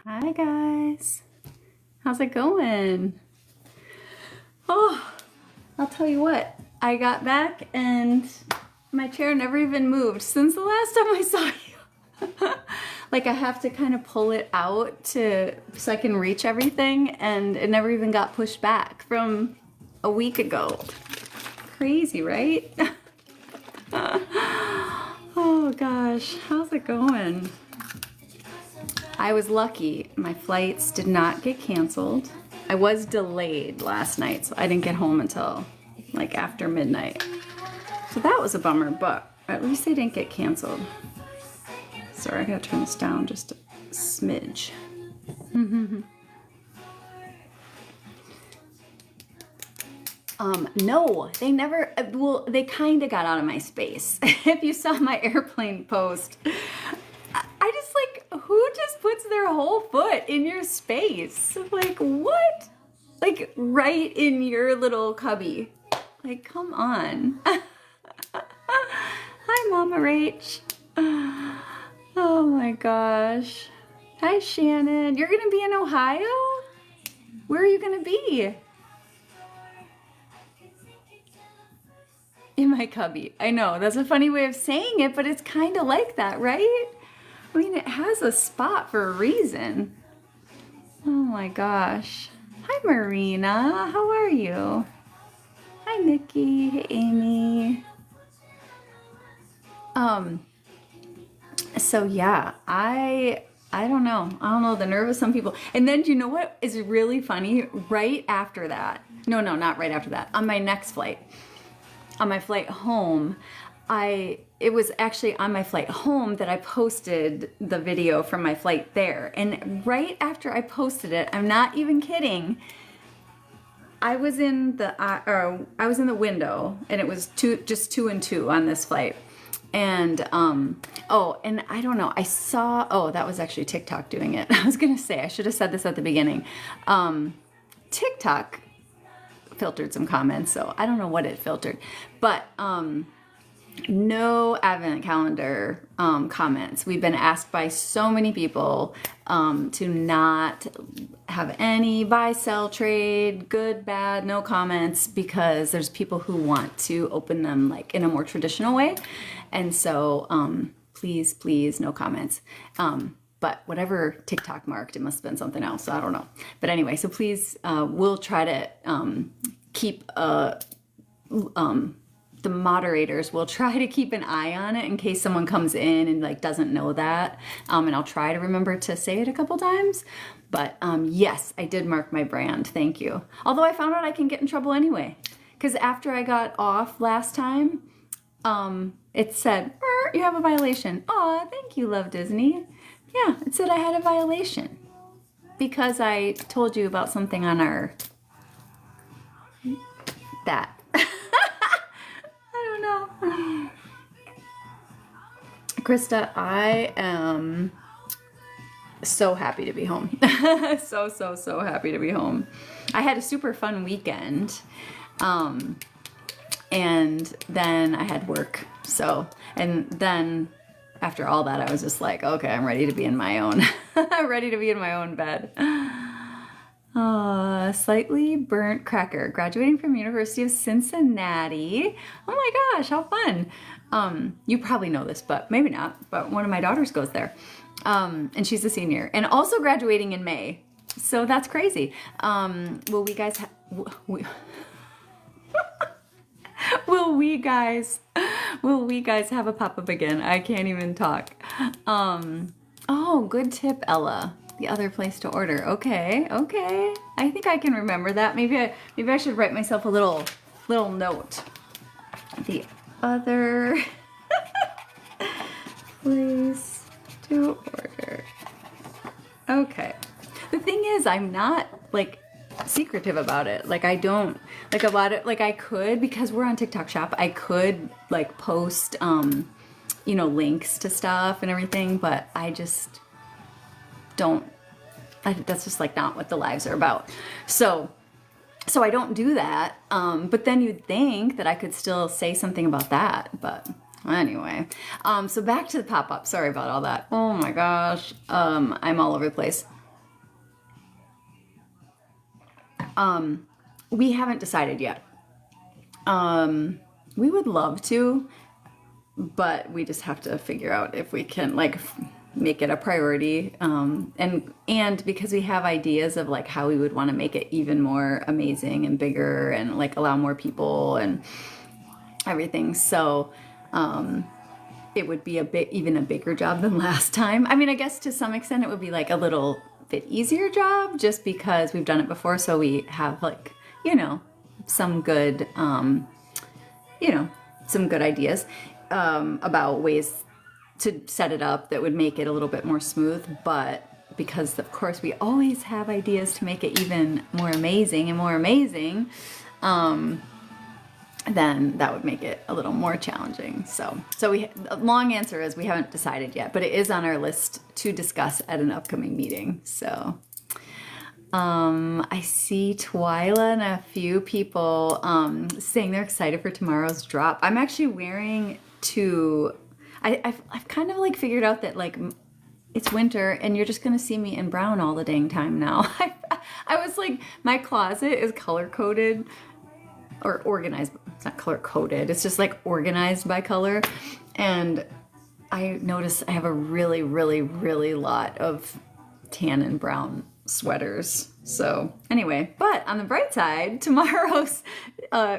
Hi guys, how's it going? Oh, I'll tell you what, I got back and my chair never even moved since the last time I saw you. Like I have to kind of pull it out so I can reach everything, and it never even got pushed back from a week ago. Crazy, right? Oh gosh, how's it going? I was lucky. My flights did not get canceled. I was delayed last night, so I didn't get home until like after midnight. So that was a bummer, but at least they didn't get canceled. Sorry, I gotta turn this down just a smidge. No, they never, well, they kind of got out of my space. If you saw my airplane post, I just like, who just puts their whole foot in your space? Like, what? Like, right in your little cubby. Like, come on. Hi, Mama Rach. Oh my gosh. Hi, Shannon. You're gonna be in Ohio? Where are you gonna be? In my cubby. I know, that's a funny way of saying it, but it's kind of like that, right? I mean, it has a spot for a reason. Oh my gosh. Hi, Marina. How are you? Hi, Nikki. Hey, Amy. So yeah, I don't know. I don't know, the nerve of some people. And then, do you know what is really funny? Right after that, no, not right after that, on my next flight, on my flight home, it was actually on my flight home that I posted the video from my flight there. And right after I posted it, I'm not even kidding, I was in the window, and it was just 2 and 2 on this flight. And oh, and I don't know, that was actually TikTok doing it. I was gonna say, I should have said this at the beginning. TikTok filtered some comments, so I don't know what it filtered, but no advent calendar comments. We've been asked by so many people to not have any buy, sell, trade, good, bad, no comments, because there's people who want to open them like in a more traditional way. And so please, no comments. But whatever TikTok marked, it must have been something else, so I don't know. But anyway, so please, we'll try to keep the moderators will try to keep an eye on it in case someone comes in and like doesn't know that. And I'll try to remember to say it a couple times. But yes, I did mark my brand. Thank you. Although I found out I can get in trouble anyway, because after I got off last time, it said, you have a violation. Aw, thank you, Love Disney. Yeah, it said I had a violation because I told you about something on that. I don't know. Krista, I am so happy to be home. so happy to be home. I had a super fun weekend. And then I had work. So, and then after all that, I was just like, okay, I'm ready to be in my own, I'm ready to be in my own bed. Slightly burnt cracker, graduating from University of Cincinnati. Oh my gosh, how fun. You probably know this, but maybe not, but one of my daughters goes there. And she's a senior and also graduating in May. So that's crazy. Will we guys will we guys have a pop-up again? I can't even talk. Oh, good tip, Ella. The other place to order. Okay. I think I can remember that. Maybe I should write myself a little note. The other place to order. Okay. The thing is, I'm not like secretive about it. Like I don't like a lot of, like I could, because we're on TikTok Shop, I could like post links to stuff and everything, but I just don't, that's just like not what the lives are about. So I don't do that. But then you'd think that I could still say something about that, but anyway. So back to the pop-up. Sorry about all that. Oh my gosh. I'm all over the place. We haven't decided yet. We would love to, but we just have to figure out if we can like make it a priority. And because we have ideas of like how we would want to make it even more amazing and bigger and like allow more people and everything. So, it would be even a bigger job than last time. I mean, I guess to some extent it would be like a little bit easier job just because we've done it before. So we have like, some good, some good ideas about ways to set it up that would make it a little bit more smooth. But because of course we always have ideas to make it even more amazing and more amazing, then that would make it a little more challenging. So long answer is we haven't decided yet, but it is on our list to discuss at an upcoming meeting. So I see Twyla and a few people saying they're excited for tomorrow's drop. I'm actually wearing I've kind of like figured out that like it's winter and you're just gonna see me in brown all the dang time now. I was like, my closet is color coded or organized. It's not color coded, it's just like organized by color. And I noticed I have a really, really, really lot of tan and brown sweaters. So anyway, but on the bright side, tomorrow's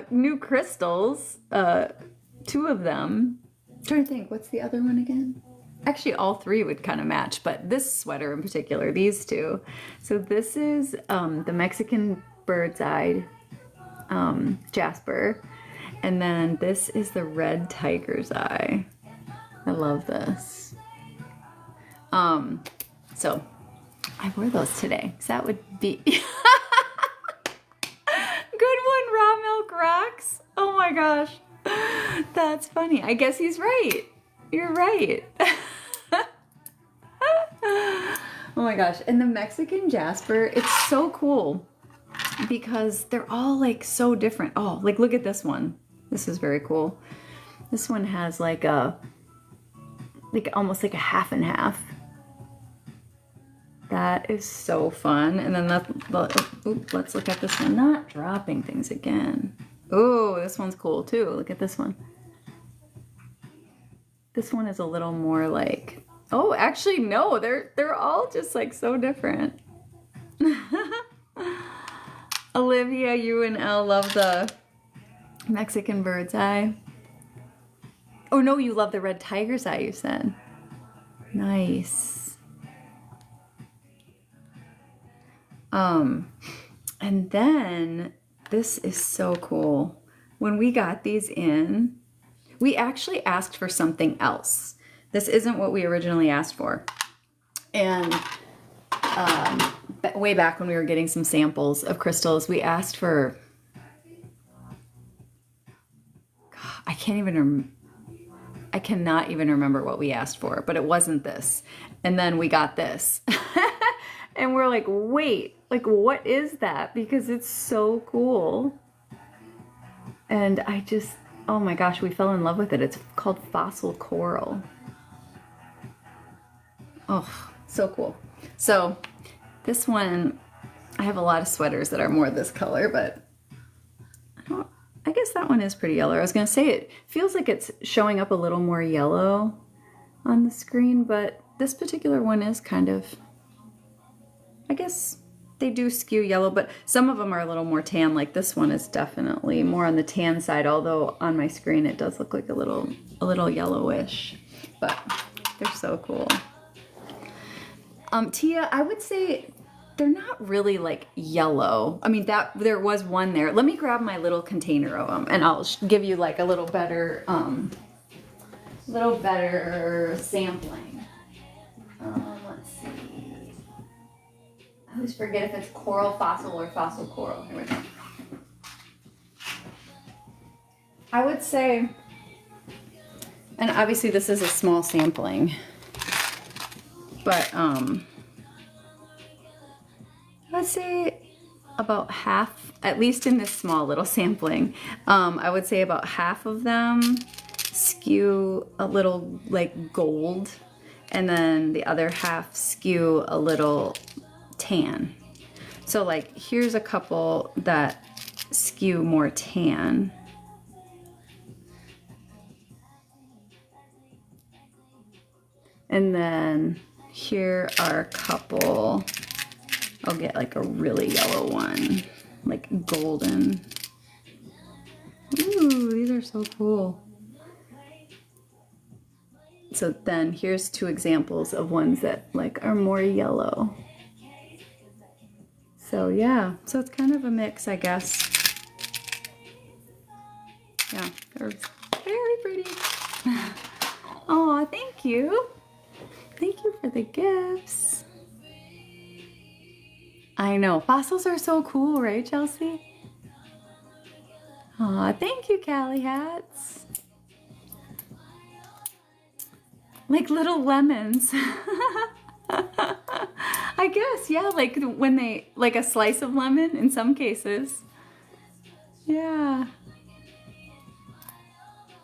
new crystals, 2 of them. I'm trying to think, what's the other one again? Actually, all 3 would kind of match, but this sweater in particular, these 2. So this is the Mexican bird's eye jasper, and then this is the red tiger's eye. I love this. So I wore those today, so that would be good one, Raw Milk Rocks. Oh my gosh, that's funny. I guess he's right. You're right. Oh my gosh, and the Mexican jasper, it's so cool because they're all like so different. Oh, like look at this one. This is very cool. This one has like almost like a half and half. That is so fun. And then let's look at this one. Not dropping things again. Oh, this one's cool too. Look at this one. This one is a little more like, oh, actually no, they're all just like so different. Olivia, you and Elle love the Mexican bird's eye. Oh no, you love the red tiger's eye, you said. Nice. And then this is so cool. When we got these in, we actually asked for something else. This isn't what we originally asked for. And way back when we were getting some samples of crystals, we asked for, I cannot even remember what we asked for, but it wasn't this. And then we got this. And we're like, wait, like what is that? Because it's so cool. And oh my gosh, we fell in love with it. It's called Fossil Coral. Oh, so cool. So this one, I have a lot of sweaters that are more this color, but I guess that one is pretty yellow. I was gonna say it feels like it's showing up a little more yellow on the screen, but this particular one is kind of, I guess they do skew yellow, but some of them are a little more tan. Like this one is definitely more on the tan side, although on my screen it does look like a little yellowish, but they're so cool. Tia, I would say they're not really like yellow. I mean, there was one there. Let me grab my little container of them and I'll give you like a little better sampling. Let's see. I always forget if it's coral fossil or fossil coral. Here we go. I would say, and obviously this is a small sampling, but I would say about half, at least in this small little sampling, I would say about half of them skew a little like gold, and then the other half skew a little tan. So like here's a couple that skew more tan. And then here are a couple, I'll get like a really yellow one, like golden. Ooh, these are so cool. So then here's two examples of ones that like are more yellow. So yeah, so it's kind of a mix, I guess. Yeah, they're very pretty. Oh, thank you. Thank you for the gifts. I know, fossils are so cool, right, Chelsea? Aw, thank you, Callie Hats. Like little lemons. I guess, yeah, like when they, like a slice of lemon in some cases. Yeah.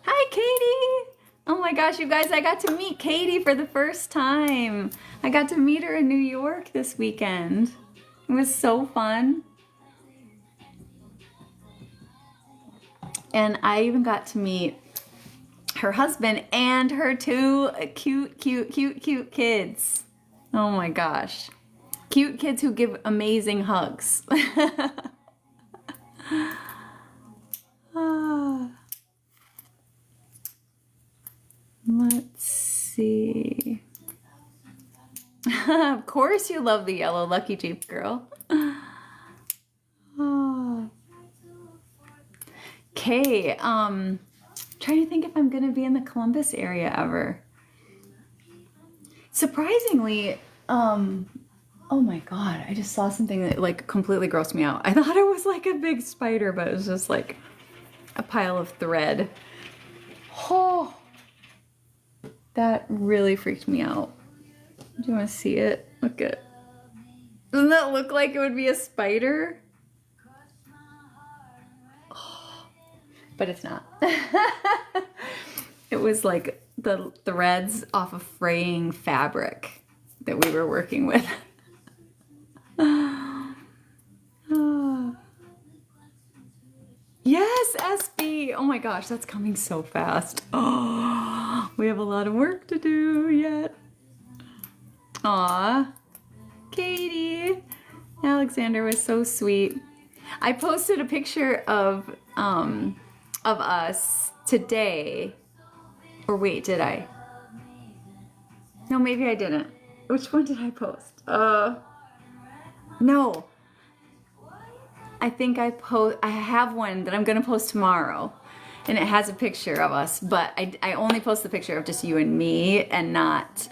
Hi, Katie. Oh my gosh, you guys, I got to meet Katie for the first time. I got to meet her in New York this weekend. It was so fun. And I even got to meet her husband and her two cute kids. Oh my gosh. Cute kids who give amazing hugs. Let's see. Of course you love the yellow Lucky Jeep girl. Okay, trying to think if I'm gonna be in the Columbus area ever. Surprisingly, oh my god, I just saw something that like completely grossed me out. I thought it was like a big spider, but it was just like a pile of thread. Oh, that really freaked me out. Do you want to see it? Look at it. Doesn't that look like it would be a spider? Oh, but it's not. It was like the threads off of fraying fabric that we were working with. Yes, SB! Oh my gosh, that's coming so fast. Oh, we have a lot of work to do yet. Aw, Katie. Alexander was so sweet. I posted a picture of us today. Or wait, did I? No, maybe I didn't. Which one did I post? No. I think I have one that I'm gonna post tomorrow. And it has a picture of us, but I only post the picture of just you and me and not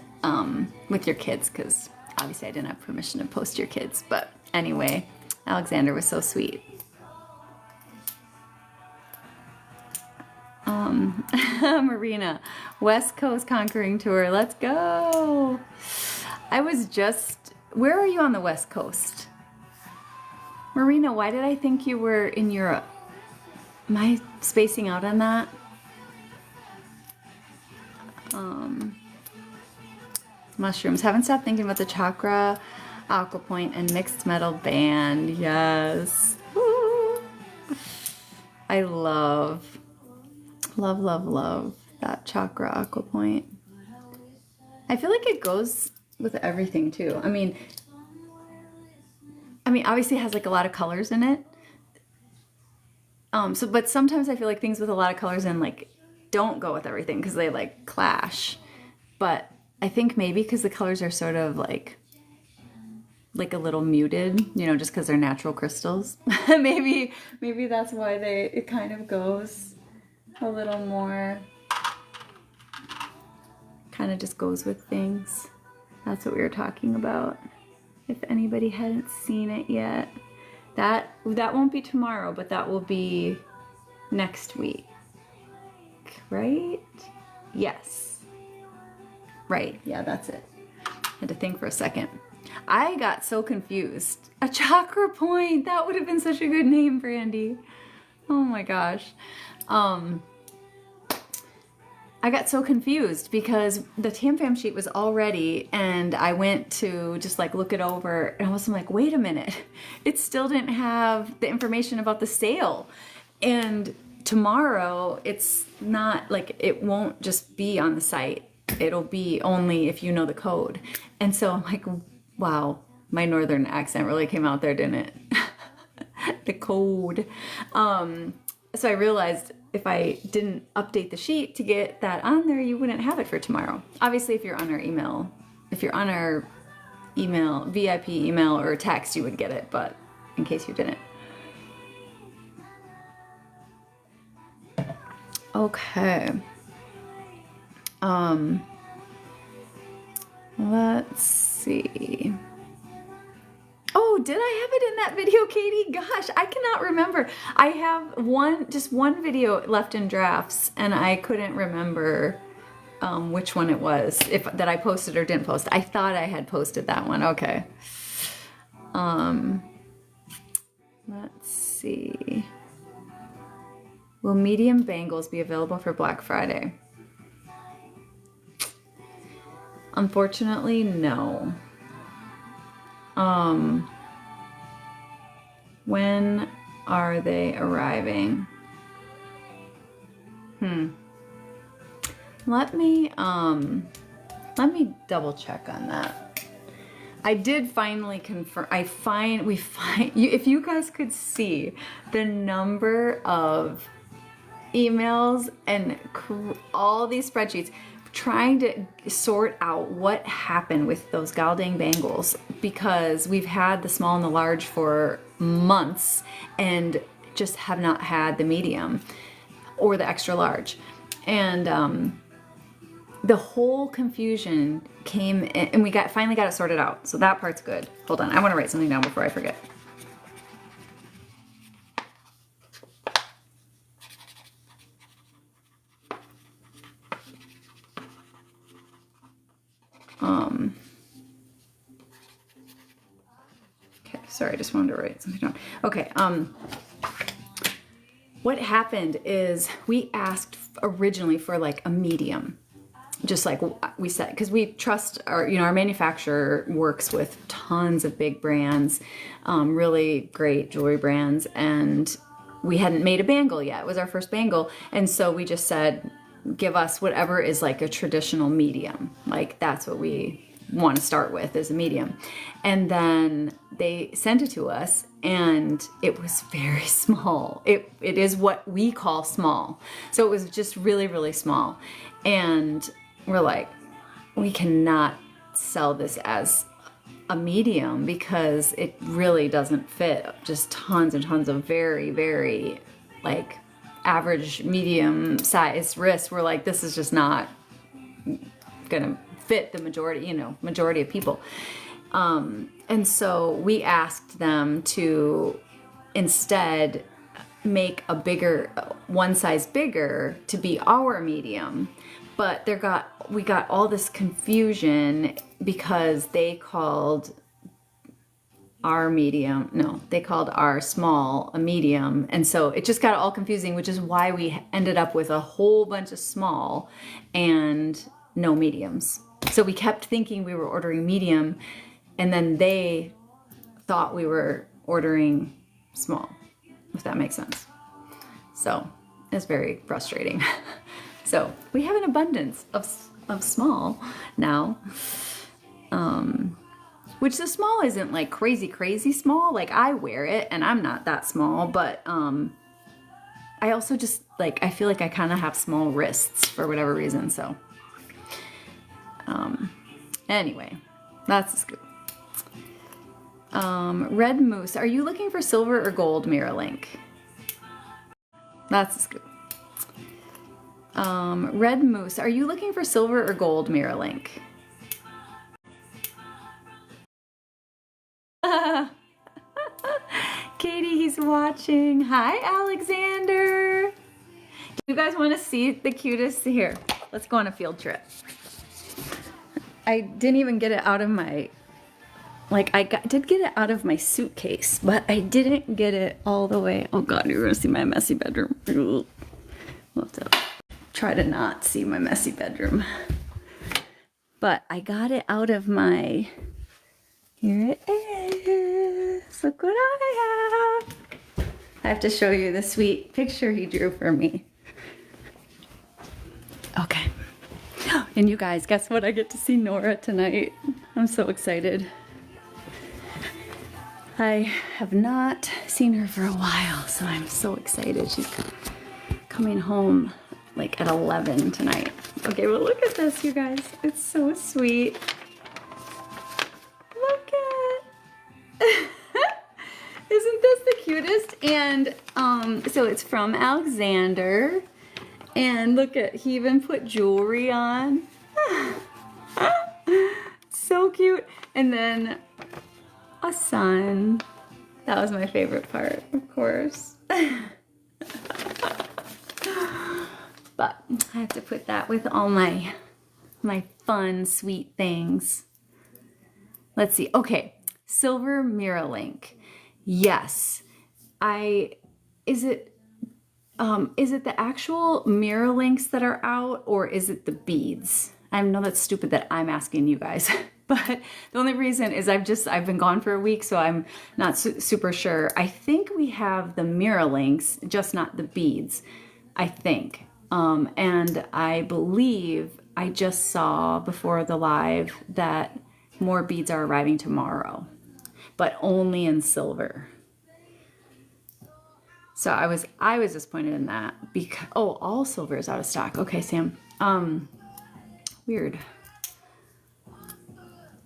with your kids, because obviously I didn't have permission to post your kids. But anyway, Alexander was so sweet. Marina, West Coast Conquering Tour, let's go. I was just, where are you on the West Coast? Marina, why did I think you were in Europe? Am I spacing out on that? Mushrooms. Haven't stopped thinking about the chakra, AquaPoint, and mixed metal band. Yes. Woo. I love that chakra AquaPoint. I feel like it goes with everything too. I mean, obviously it has like a lot of colors in it. But sometimes I feel like things with a lot of colors in like don't go with everything because they like clash. But I think maybe because the colors are sort of like a little muted, you know, just because they're natural crystals. maybe that's why it kind of goes a little more, kind of just goes with things. That's what we were talking about. If anybody hadn't seen it yet. That won't be tomorrow, but that will be next week, right? Yes. Right, yeah, that's it. Had to think for a second. I got so confused. A chakra point, that would have been such a good name, Brandy. Oh my gosh. I got so confused because the TamFam sheet was all ready, and I went to just like look it over, and I was like, wait a minute, it still didn't have the information about the sale. And tomorrow it's not like, it won't just be on the site. It'll be only if you know the code. And so I'm like, wow, my northern accent really came out there, didn't it? The code. So I realized if I didn't update the sheet to get that on there, you wouldn't have it for tomorrow. Obviously, if you're on our email, VIP email or text, you would get it, but in case you didn't. Okay. Let's see. Oh, did I have it in that video, Katie? Gosh, I cannot remember. I have just one video left in drafts, and I couldn't remember which one it was, that I posted or didn't post. I thought I had posted that one. Okay. Let's see. Will medium bangles be available for Black Friday? Unfortunately, no. When are they arriving? Let me double check on that. I did finally confirm. If you guys could see the number of emails and all these spreadsheets trying to sort out what happened with those goddamn bangles, because we've had the small and the large for months and just have not had the medium or the extra large. And the whole confusion came in, and we finally got it sorted out. So that part's good. Hold on, I want to write something down before I forget. Okay, sorry, I just wanted to write something down. Okay, what happened is we asked originally for like a medium, just like we said, because we trust our manufacturer works with tons of big brands, really great jewelry brands, and we hadn't made a bangle yet. It was our first bangle, and so we just said, give us whatever is like a traditional medium. Like that's what we want to start with, is a medium. And then they sent it to us, and it was very small. It is what we call small. So it was just really, really small. And we're like, we cannot sell this as a medium because it really doesn't fit just tons and tons of very, very like average medium size wrists. We're like, this is just not gonna fit the majority of people. And so we asked them to instead make a bigger, one size bigger, to be our medium. But we got all this confusion because they called our medium, no, they called our small a medium. And so it just got all confusing, which is why we ended up with a whole bunch of small and no mediums. So we kept thinking we were ordering medium, and then they thought we were ordering small, if that makes sense. So it's very frustrating. So we have an abundance of small now, which the small isn't like crazy small. Like I wear it and I'm not that small, but I also just like, I feel like I kind of have small wrists for whatever reason. So anyway, that's the scoop. Red Moose, are you looking for silver or gold mirror link? That's the scoop. Red Moose, are you looking for silver or gold mirror link? Katie, he's watching. Hi, Alexander. Do you guys want to see the cutest? Here, let's go on a field trip. I didn't even get it out of my, did get it out of my suitcase, but I didn't get it all the way. Oh God, you're gonna see my messy bedroom. We'll have to try to not see my messy bedroom. But I got it out of my, here it is. Look what I have. I have to show you the sweet picture he drew for me. Okay. And you guys, guess what? I get to see Nora tonight. I'm so excited. I have not seen her for a while, so I'm so excited. She's coming home like at 11 tonight. Okay, well look at this, you guys. It's so sweet. Look at Isn't this the cutest? And so it's from Alexander. And look at, he even put jewelry on. So cute. And then a sun. That was my favorite part, of course. But I have to put that with all my fun, sweet things. Let's see. Okay, silver mirror link. Yes. Is it the actual mirror links that are out, or is it the beads? I know that's stupid that I'm asking you guys, but the only reason is I've been gone for a week, so I'm not super sure. I think we have the mirror links, just not the beads, I think. And I believe I just saw before the live that more beads are arriving tomorrow, but only in silver. So I was disappointed in that because, oh, all silver is out of stock. Okay, Sam. Weird.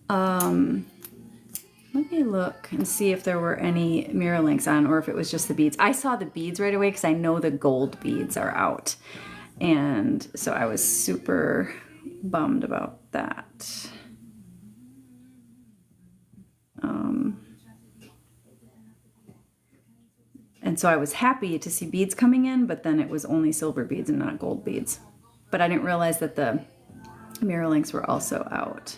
Let me look and see if there were any mirror links on, or if it was just the beads. I saw the beads right away because I know the gold beads are out. And so I was super bummed about that. And so I was happy to see beads coming in, but then it was only silver beads and not gold beads. But I didn't realize that the mirror links were also out.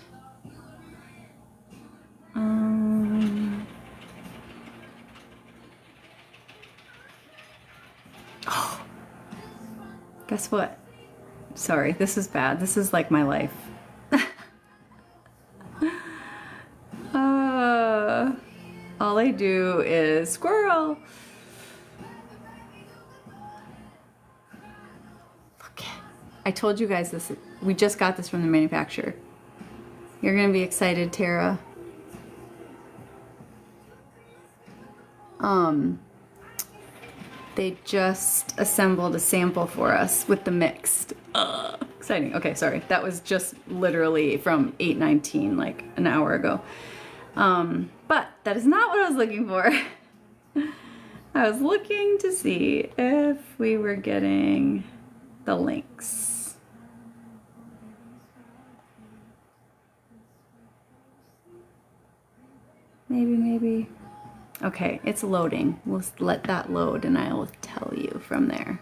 Oh, guess what? Sorry, this is bad. This is like my life. All I do is squirrel. I told you guys this, we just got this from the manufacturer. You're gonna be excited, Tara. They just assembled a sample for us with the mixed. Exciting. Okay, sorry. That was just literally from 8:19, like an hour ago. But that is not what I was looking for. I was looking to see if we were getting the links. Maybe. Okay, it's loading. We'll let that load and I will tell you from there.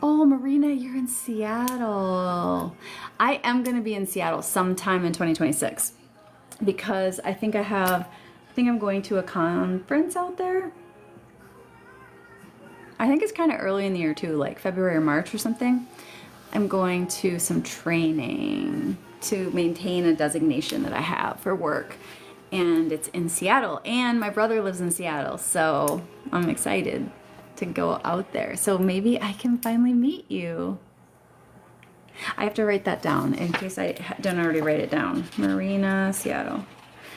Oh, Marina, you're in Seattle. I am going to be in Seattle sometime in 2026 because I think I'm going to a conference out there. I think it's kind of early in the year too, like February or March or something. I'm going to some training to maintain a designation that I have for work. And it's in Seattle, and my brother lives in Seattle, so I'm excited to go out there. So maybe I can finally meet you. I have to write that down in case I don't already write it down. Marina, Seattle.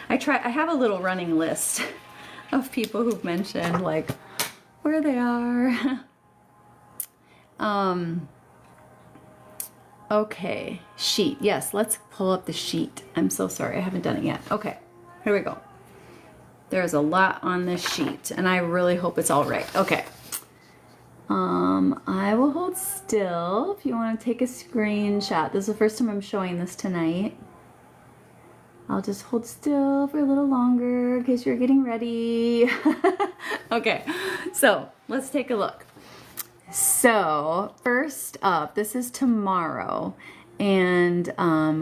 I have a little running list of people who've mentioned like where they are. Okay, sheet. Yes, let's pull up the sheet. I'm so sorry, I haven't done it yet. Okay. Here we go. There's a lot on this sheet, and I really hope it's all right. Okay. I will hold still if you want to take a screenshot. This is the first time I'm showing this tonight. I'll just hold still for a little longer in case you're getting ready. Okay, so let's take a look. So first up, this is tomorrow, And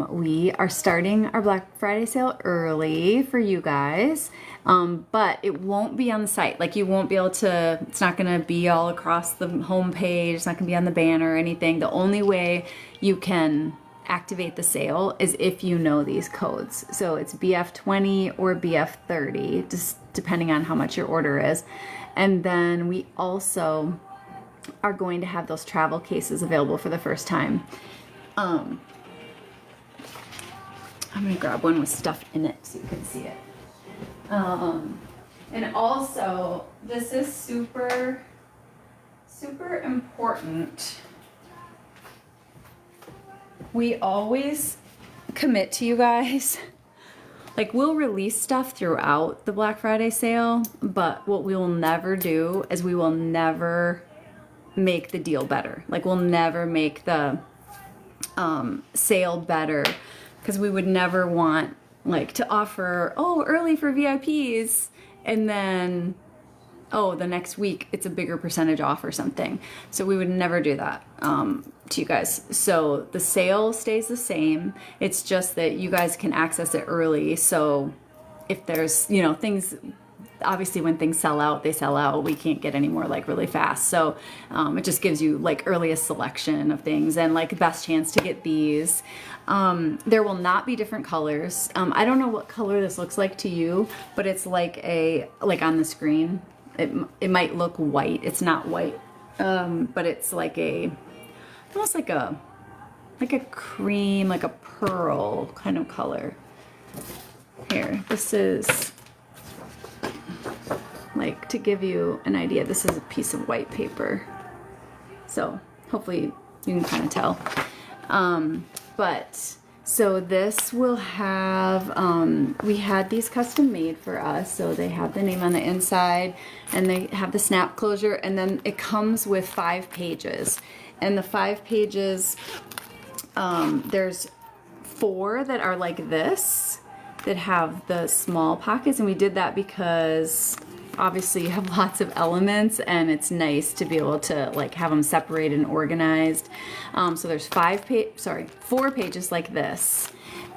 we are starting our Black Friday sale early for you guys, but it won't be on the site. Like, you won't be able to, it's not going to be all across the homepage. It's not going to be on the banner or anything. The only way you can activate the sale is if you know these codes. So it's BF20 or BF30, just depending on how much your order is. And then we also are going to have those travel cases available for the first time. I'm gonna grab one with stuff in it so you can see it. And also, this is super, super important. We always commit to you guys. Like, we'll release stuff throughout the Black Friday sale, but what we will never do is we will never make the deal better. Like, we'll never make the sale better, because we would never want, like, to offer, oh, early for VIPs, and then, oh, the next week it's a bigger percentage off or something. So we would never do that to you guys. So the sale stays the same. It's just that you guys can access it early. So if there's, you know, things, obviously when things sell out, they sell out. We can't get any more, like, really fast. So it just gives you, like, earliest selection of things and, like, best chance to get these. There will not be different colors. I don't know what color this looks like to you, but it's like on the screen, it might look white. It's not white, but it's like almost like a cream, like a pearl kind of color. Here, this is, like, to give you an idea, this is a piece of white paper. So hopefully you can kind of tell. But so this will have, we had these custom made for us. So they have the name on the inside and they have the snap closure, and then it comes with 5 pages. And the 5 pages, there's 4 that are like this, that have the small pockets. And we did that because obviously you have lots of elements and it's nice to be able to, like, have them separated and organized. So there's 4 pages like this,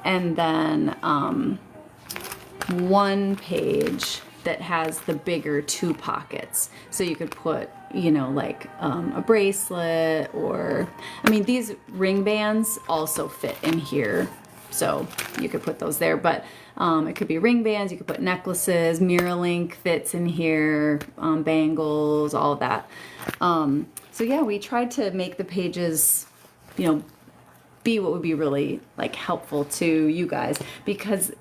and then 1 page that has the bigger 2 pockets. So you could put, you know, like a bracelet, or, I mean, these ring bands also fit in here. So you could put those there, but it could be ring bands, you could put necklaces, mirror link fits in here, bangles, all of that. So yeah, we tried to make the pages, you know, be what would be really, like, helpful to you guys, because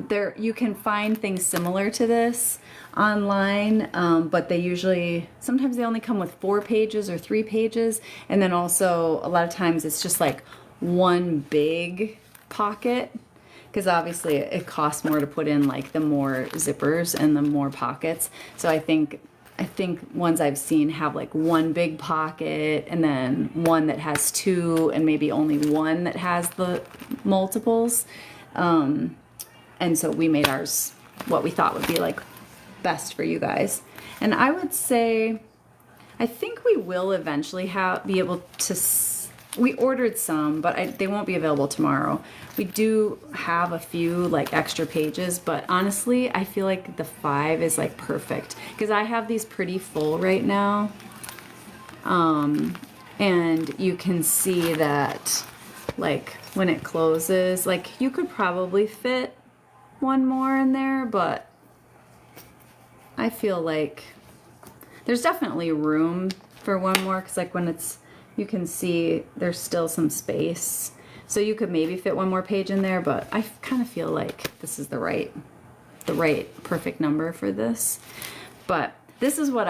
there you can find things similar to this online, but they usually, sometimes they only come with 4 pages or 3 pages, and then also a lot of times it's just like one big pocket, because obviously it costs more to put in, like, the more zippers and the more pockets. So I think ones I've seen have, like, 1 big pocket and then 1 that has 2 and maybe only 1 that has the multiples. And so we made ours what we thought would be, like, best for you guys. And I would say, I think we will eventually be able to, we ordered some, but they won't be available tomorrow. We do have a few, like, extra pages, but honestly, I feel like the 5 is, like, perfect, because I have these pretty full right now. And you can see that, like, when it closes, like, you could probably fit 1 more in there, but I feel like there's definitely room for 1 more, because, like, when it's, you can see there's still some space. So you could maybe fit 1 more page in there, but I kind of feel like this is the right perfect number for this. But this is what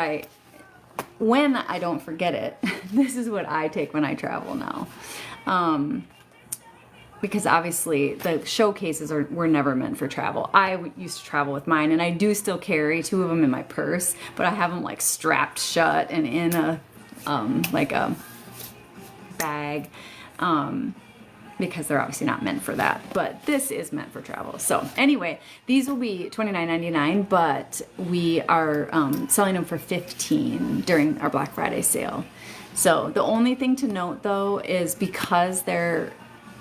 when I don't forget it, this is what I take when I travel now. Because obviously the showcases were never meant for travel. I used to travel with mine, and I do still carry 2 of them in my purse, but I have them, like, strapped shut and in a like a bag, because they're obviously not meant for that, but this is meant for travel. So anyway, these will be $29.99, but we are selling them for $15 during our Black Friday sale. So the only thing to note, though, is because they're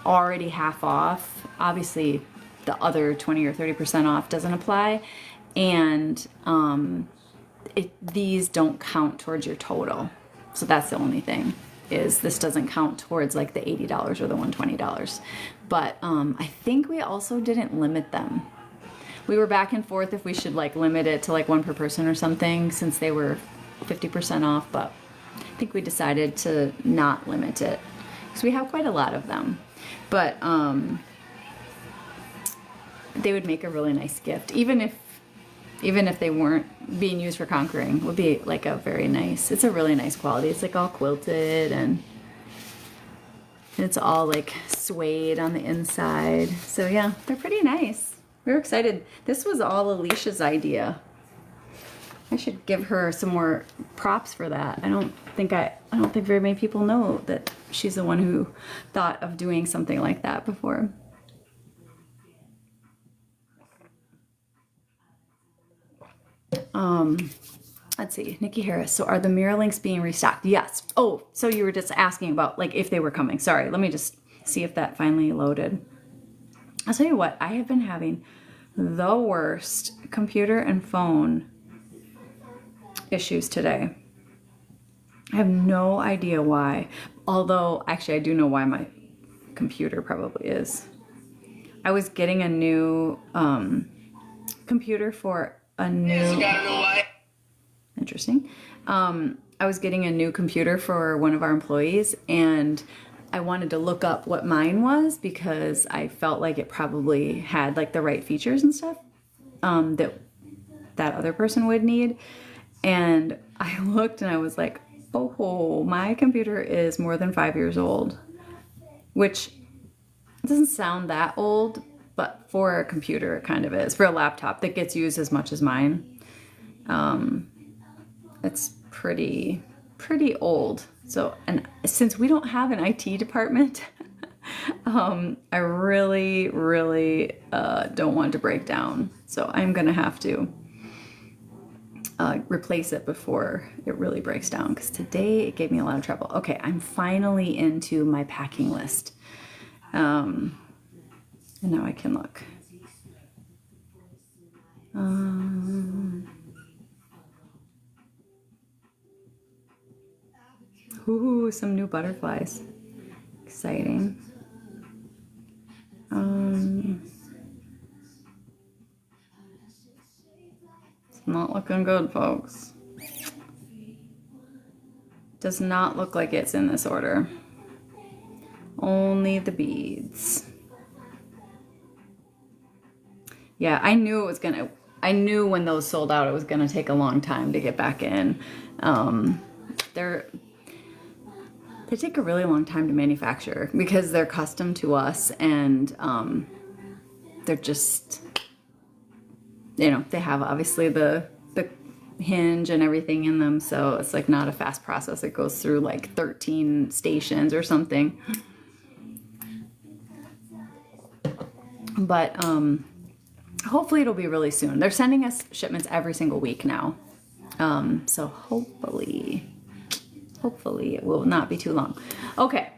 already half off, obviously the other 20 or 30% off doesn't apply. And these don't count towards your total. So that's the only thing, is this doesn't count towards like the $80 or the $120. But I think we also didn't limit them. We were back and forth if we should like limit it to like one per person or something, since they were 50% off, but I think we decided to not limit it because we have quite a lot of them. But they would make a really nice gift, even if they weren't being used for conquering. Would be like a very nice, it's a really nice quality. It's like all quilted and it's all like suede on the inside. So yeah, they're pretty nice. We were excited. This was all Alicia's idea. I should give her some more props for that. I don't think very many people know that she's the one who thought of doing something like that before. Let's see, Nikki Harris. So are the mirror links being restocked? Yes. Oh, so you were just asking about like if they were coming. Sorry, let me just see if that finally loaded. I'll tell you what, I have been having the worst computer and phone issues today. I have no idea why. Although, actually, I do know why my computer probably is. I was getting a new computer for a new... Yes, you gotta know why. Interesting. I was getting a new computer for one of our employees, and I wanted to look up what mine was because I felt like it probably had like the right features and stuff that other person would need. And I looked and I was like, oh, my computer is more than 5 years old, which doesn't sound that old, but for a computer it kind of is. For a laptop that gets used as much as mine, it's pretty old. So, and since we don't have an IT department, I really don't want to break down. So I'm gonna have to replace it before it really breaks down, because today it gave me a lot of trouble. Okay, I'm finally into my packing list. And now I can look. Ooh, some new butterflies. Exciting. It's not looking good, folks. Does not look like it's in this order. Only the beads. Yeah, I knew when those sold out, it was gonna take a long time to get back in. They take a really long time to manufacture because they're custom to us, and they're just, you know, they have obviously the hinge and everything in them, so it's like not a fast process. It goes through like 13 stations or something. But hopefully it'll be really soon. They're sending us shipments every single week now, so hopefully it will not be too long. Okay,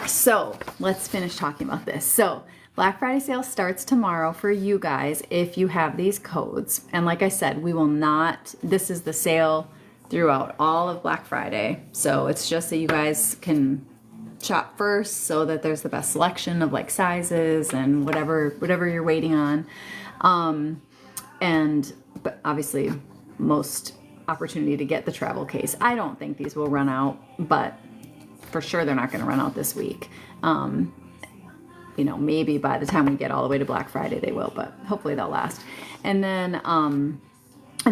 so let's finish talking about this. So Black Friday sale starts tomorrow for you guys if you have these codes. And like I said, we will not, this is the sale throughout all of Black Friday. So it's just that you guys can shop first so that there's the best selection of like sizes and whatever you're waiting on. But obviously most opportunity to get the travel case. I don't think these will run out, but for sure they're not going to run out this week. You know, maybe by the time we get all the way to Black Friday they will, but hopefully they'll last. And then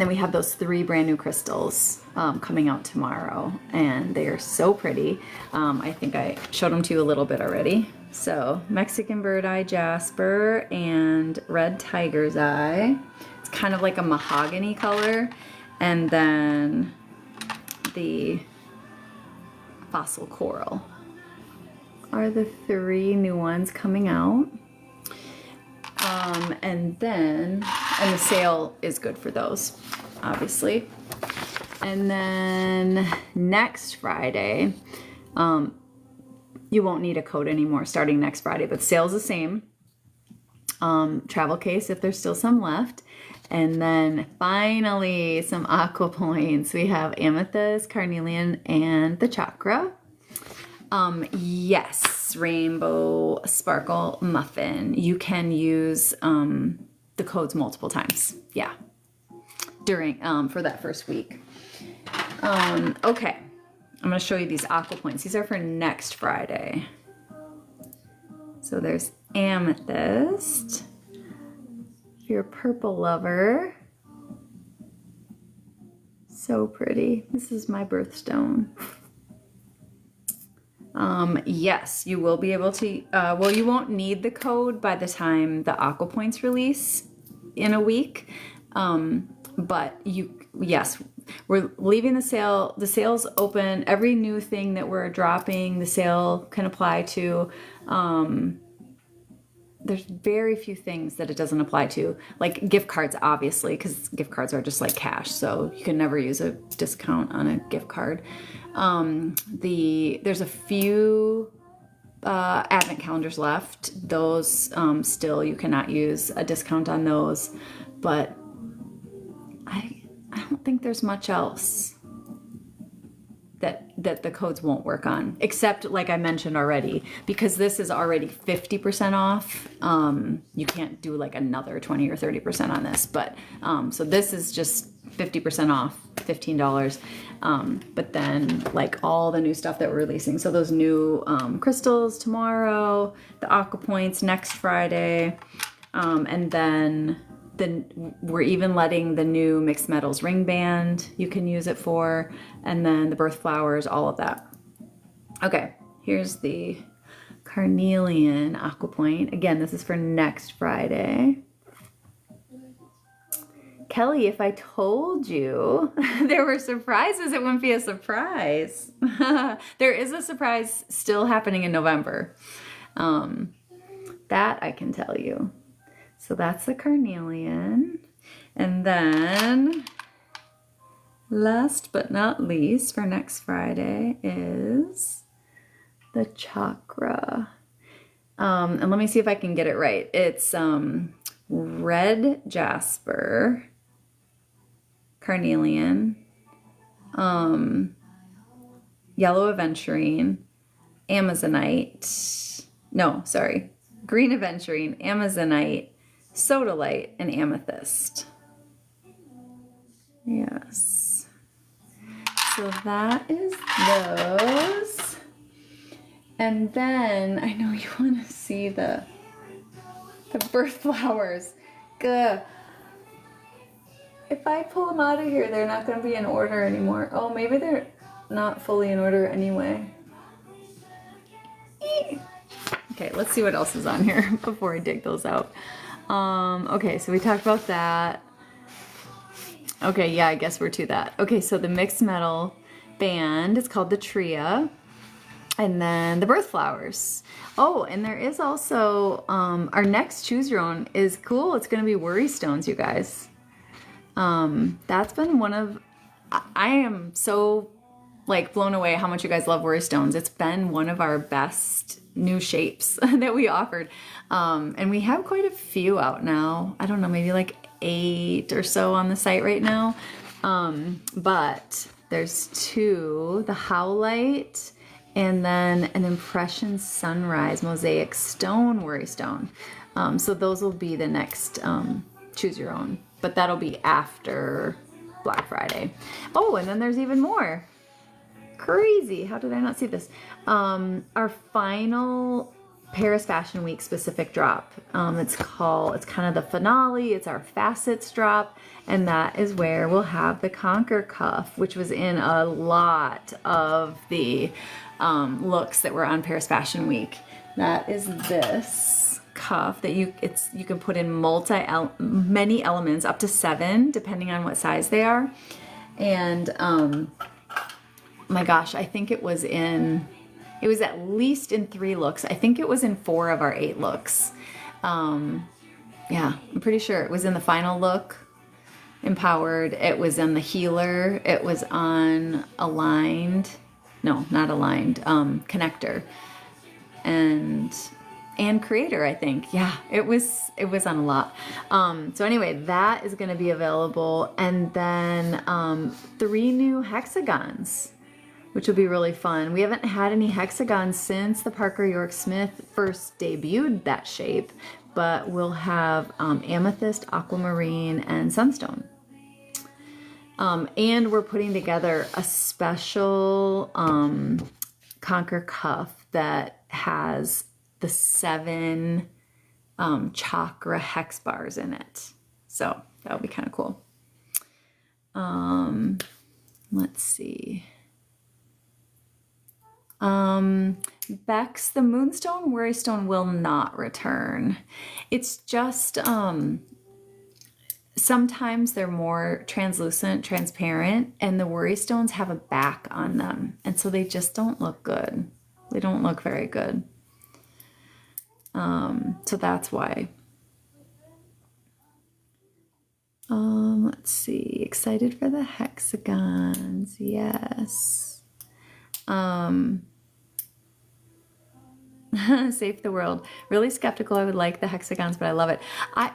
we have those 3 brand new crystals coming out tomorrow, and they are so pretty. I think I showed them to you a little bit already. So Mexican Bird Eye Jasper and Red Tiger's Eye. It's kind of like a mahogany color. And then the Fossil Coral are the 3 new ones coming out. And the sale is good for those, obviously. And then next Friday, you won't need a code anymore starting next Friday, but sale's the same. Travel case if there's still some left. And then finally some AquaPoints. We have amethyst, carnelian, and the chakra. Yes, rainbow sparkle muffin. You can use the codes multiple times. Yeah, during for that first week. Okay, I'm gonna show you these AquaPoints. These are for next Friday. So there's amethyst. If you're a purple lover, so pretty. This is my birthstone. Yes, you will be able to, well, you won't need the code by the time the AquaPoints release in a week. But yes, we're leaving the sale. The sale's open. Every new thing that we're dropping, the sale can apply to. There's very few things that it doesn't apply to, like gift cards, obviously, because gift cards are just like cash, so you can never use a discount on a gift card. There's a few advent calendars left. Those still you cannot use a discount on those, but I don't think there's much else that the codes won't work on, except like I mentioned already, because this is already 50% off. You can't do like another 20 or 30% on this, but so this is just 50% off, $15. But then like all the new stuff that we're releasing, so those new crystals tomorrow, the AquaPoints next Friday, and then we're even letting the new mixed metals ring band, you can use it for, and then the birth flowers, all of that. Okay, here's the carnelian AquaPoint. Again, this is for next Friday. Kelly, if I told you there were surprises, it wouldn't be a surprise. There is a surprise still happening in November. That I can tell you. So that's the carnelian. And then last but not least for next Friday is the chakra. And let me see if I can get it right. It's red jasper, carnelian, yellow aventurine, amazonite. No, sorry. Green aventurine, amazonite, sodalite, and amethyst. Yes. So that is those. And then I know you want to see the birth flowers. Gah. If I pull them out of here, they're not going to be in order anymore. Oh, maybe they're not fully in order anyway. Okay, let's see what else is on here before I dig those out. Okay, so we talked about that. Okay, yeah, I guess we're to that. Okay, so the mixed metal band is called the Tria. And then the birth flowers. Oh, and there is also, our next Choose Your Own is cool. It's going to be worry stones, you guys. That's been one of, I am so like blown away how much you guys love worry stones. It's been one of our best new shapes that we offered. And we have quite a few out now. I don't know, maybe like 8 or so on the site right now. But there's 2, the Howlite and then an Impression Sunrise Mosaic Stone Worry Stone. So those will be the next Choose Your Own, but that'll be after Black Friday. Oh, and then there's even more. Crazy, how did I not see this? Our final Paris Fashion Week specific drop. It's kind of the finale. It's our Facets drop, and that is where we'll have the Conquer cuff, which was in a lot of the looks that were on Paris Fashion Week. That is this cuff that you can put in many elements, up to 7, depending on what size they are. And my gosh, I think it was at least in 3 looks. I think it was in 4 of our 8 looks. Yeah, I'm pretty sure it was in the final look, Empowered. It was in the Healer. It was on Aligned. No, not Aligned. Connector. and creator, I think. Yeah, it was on a lot. So anyway, that is going to be available, and then 3 new hexagons, which will be really fun. We haven't had any hexagons since the Parker York Smith first debuted that shape, but we'll have amethyst, aquamarine, and sunstone. And we're putting together a special conker cuff that has the 7 chakra hex bars in it. So that'll be kind of cool. Let's see. Bex, the Moonstone Worrystone will not return. It's just, sometimes they're more translucent, transparent, and the Worrystones have a back on them. And so they just don't look good. They don't look very good. So that's why. Let's see. Excited for the hexagons. Yes. Save the world. Really skeptical. I would like the hexagons, but I love it.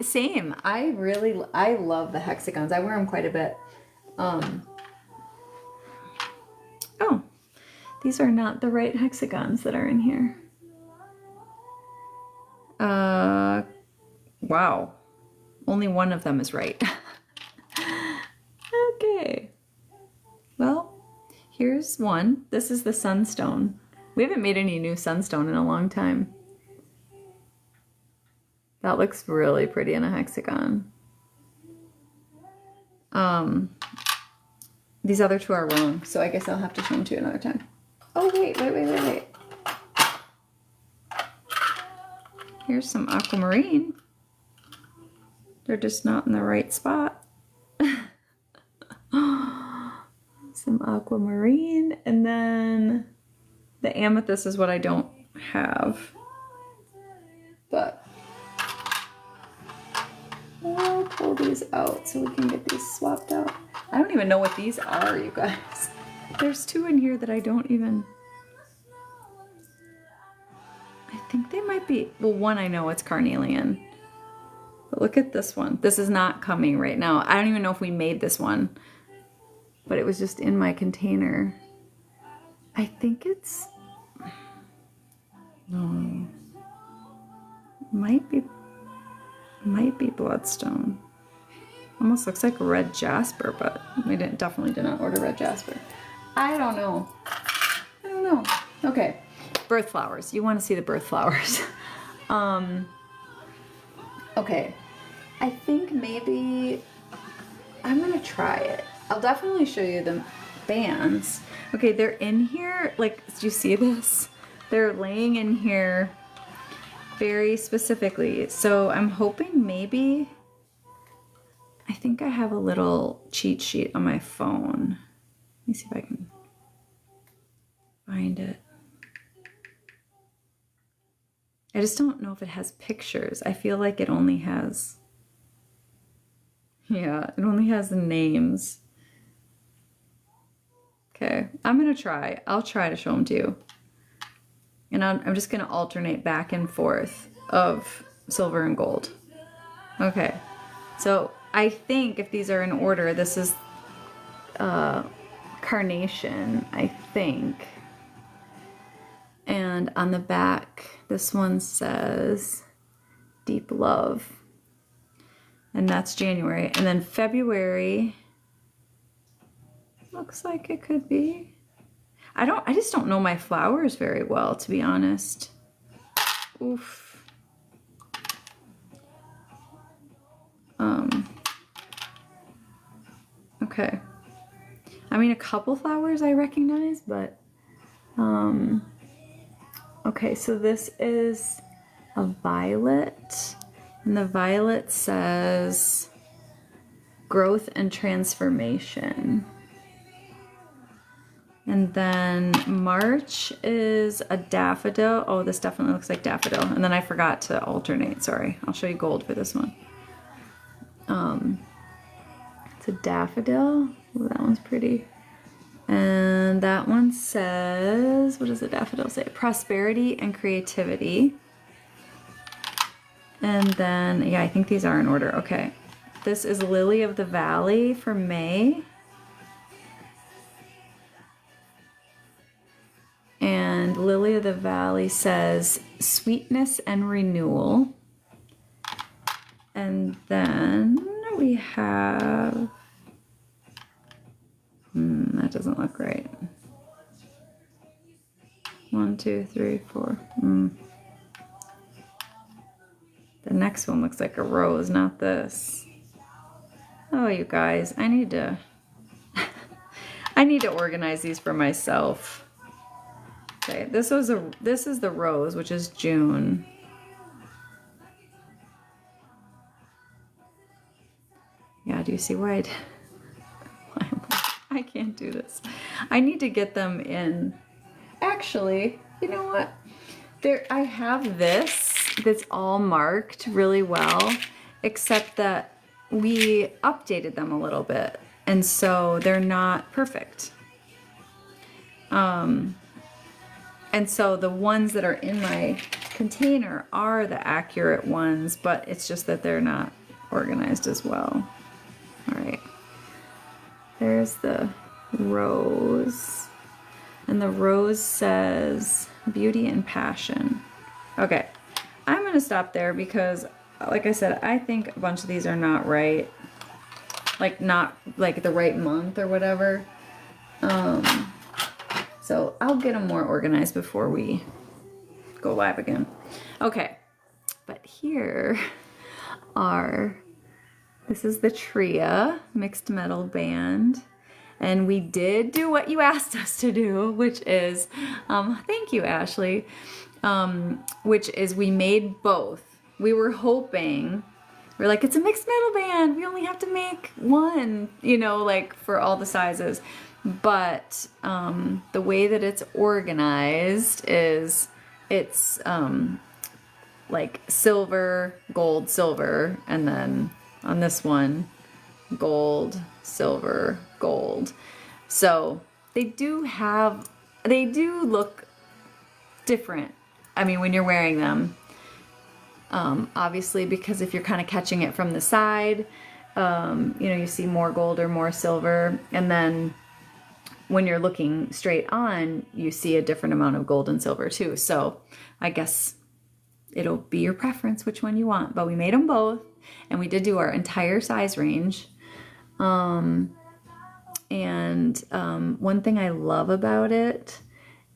Same. I love the hexagons. I wear them quite a bit. Oh, these are not the right hexagons that are in here. Wow. Only one of them is right. Okay. Well, here's one. This is the sunstone. We haven't made any new sunstone in a long time. That looks really pretty in a hexagon. These other 2 are wrong, so I guess I'll have to show them to you another time. Oh, wait. Here's some aquamarine. They're just not in the right spot. Some aquamarine, and then the amethyst is what I don't have. But I'll pull these out so we can get these swapped out. I don't even know what these are, you guys. There's 2 in here that I don't even... I think they might be... Well, one I know it's carnelian. But look at this one. This is not coming right now. I don't even know if we made this one. But it was just in my container. I think it's... No. Might be bloodstone. Almost looks like red jasper, but we definitely did not order red jasper. I don't know. Okay. Birth flowers. You want to see the birth flowers. Okay. I think maybe I'm going to try it. I'll definitely show you the bands. Okay, they're in here. Like, do you see this? They're laying in here very specifically. So I'm hoping maybe... I think I have a little cheat sheet on my phone. Let me see if I can find it. I just don't know if it has pictures. I feel like it only has... Yeah, it only has the names. Okay, I'm gonna try. I'll try to show them to you. And I'm just gonna alternate back and forth of silver and gold. Okay, so I think if these are in order, this is carnation, I think. And on the back, this one says Deep Love. And that's January. And then February, looks like it could be. I just don't know my flowers very well, to be honest. Oof. Okay. I mean, a couple flowers I recognize, but okay, so this is a violet, and the violet says growth and transformation. And then March is a daffodil. Oh, this definitely looks like daffodil. And then I forgot to alternate, sorry. I'll show you gold for this one. It's a daffodil. Ooh, that one's pretty. And And that one says, what does the daffodil say? Prosperity and creativity. And then, yeah, I think these are in order. Okay. This is Lily of the Valley for May. And Lily of the Valley says sweetness and renewal. And then we have, that doesn't look right. 1, 2, 3, 4. The next one looks like a rose, not this. Oh, you guys, I need to organize these for myself. Okay, this is the rose, which is June. Yeah, do you see why I can't do this? I need to get them in. Actually, you know what? I have this that's all marked really well, except that we updated them a little bit, and so they're not perfect. And so the ones that are in my container are the accurate ones, but it's just that they're not organized as well. All right, there's the rose, and the rose says beauty and passion. Okay, I'm gonna stop there because, like I said, I think a bunch of these are not right, like not like the right month or whatever. So I'll get them more organized before we go live again. Okay, but here are, this is the Tria mixed metal band, and we did do what you asked us to do, which is, thank you, Ashley, which is we made both. We were hoping, we're like, it's a mixed metal band, we only have to make one, you know, like for all the sizes. But the way that it's organized is it's like silver, gold, silver, and then on this one, gold, silver, gold. So they do look different. I mean, when you're wearing them, obviously, because if you're kind of catching it from the side, you know, you see more gold or more silver, and then when you're looking straight on, you see a different amount of gold and silver too. So I guess it'll be your preference which one you want, but we made them both, and we did do our entire size range. One thing I love about it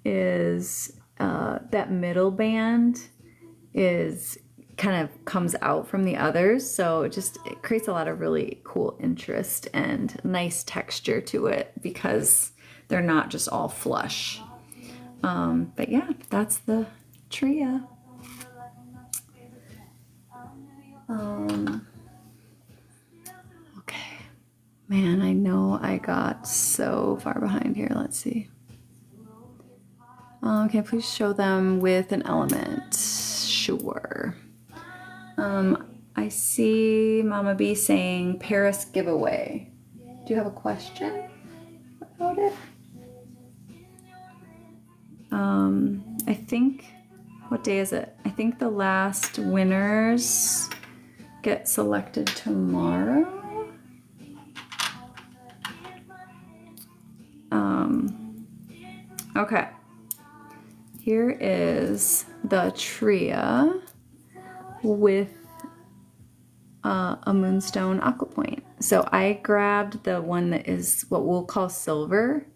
is that middle band is kind of comes out from the others, so it creates a lot of really cool interest and nice texture to it because they're not just all flush. But yeah, that's the Tria. Okay, man, I know I got so far behind here. Let's see. Okay, please show them with an element. Sure. I see Mama B saying Paris giveaway. Do you have a question about it? I think, what day is it? I think the last winners get selected tomorrow. Okay. Here is the Tria with a moonstone AquaPoint. So I grabbed the one that is what we'll call silver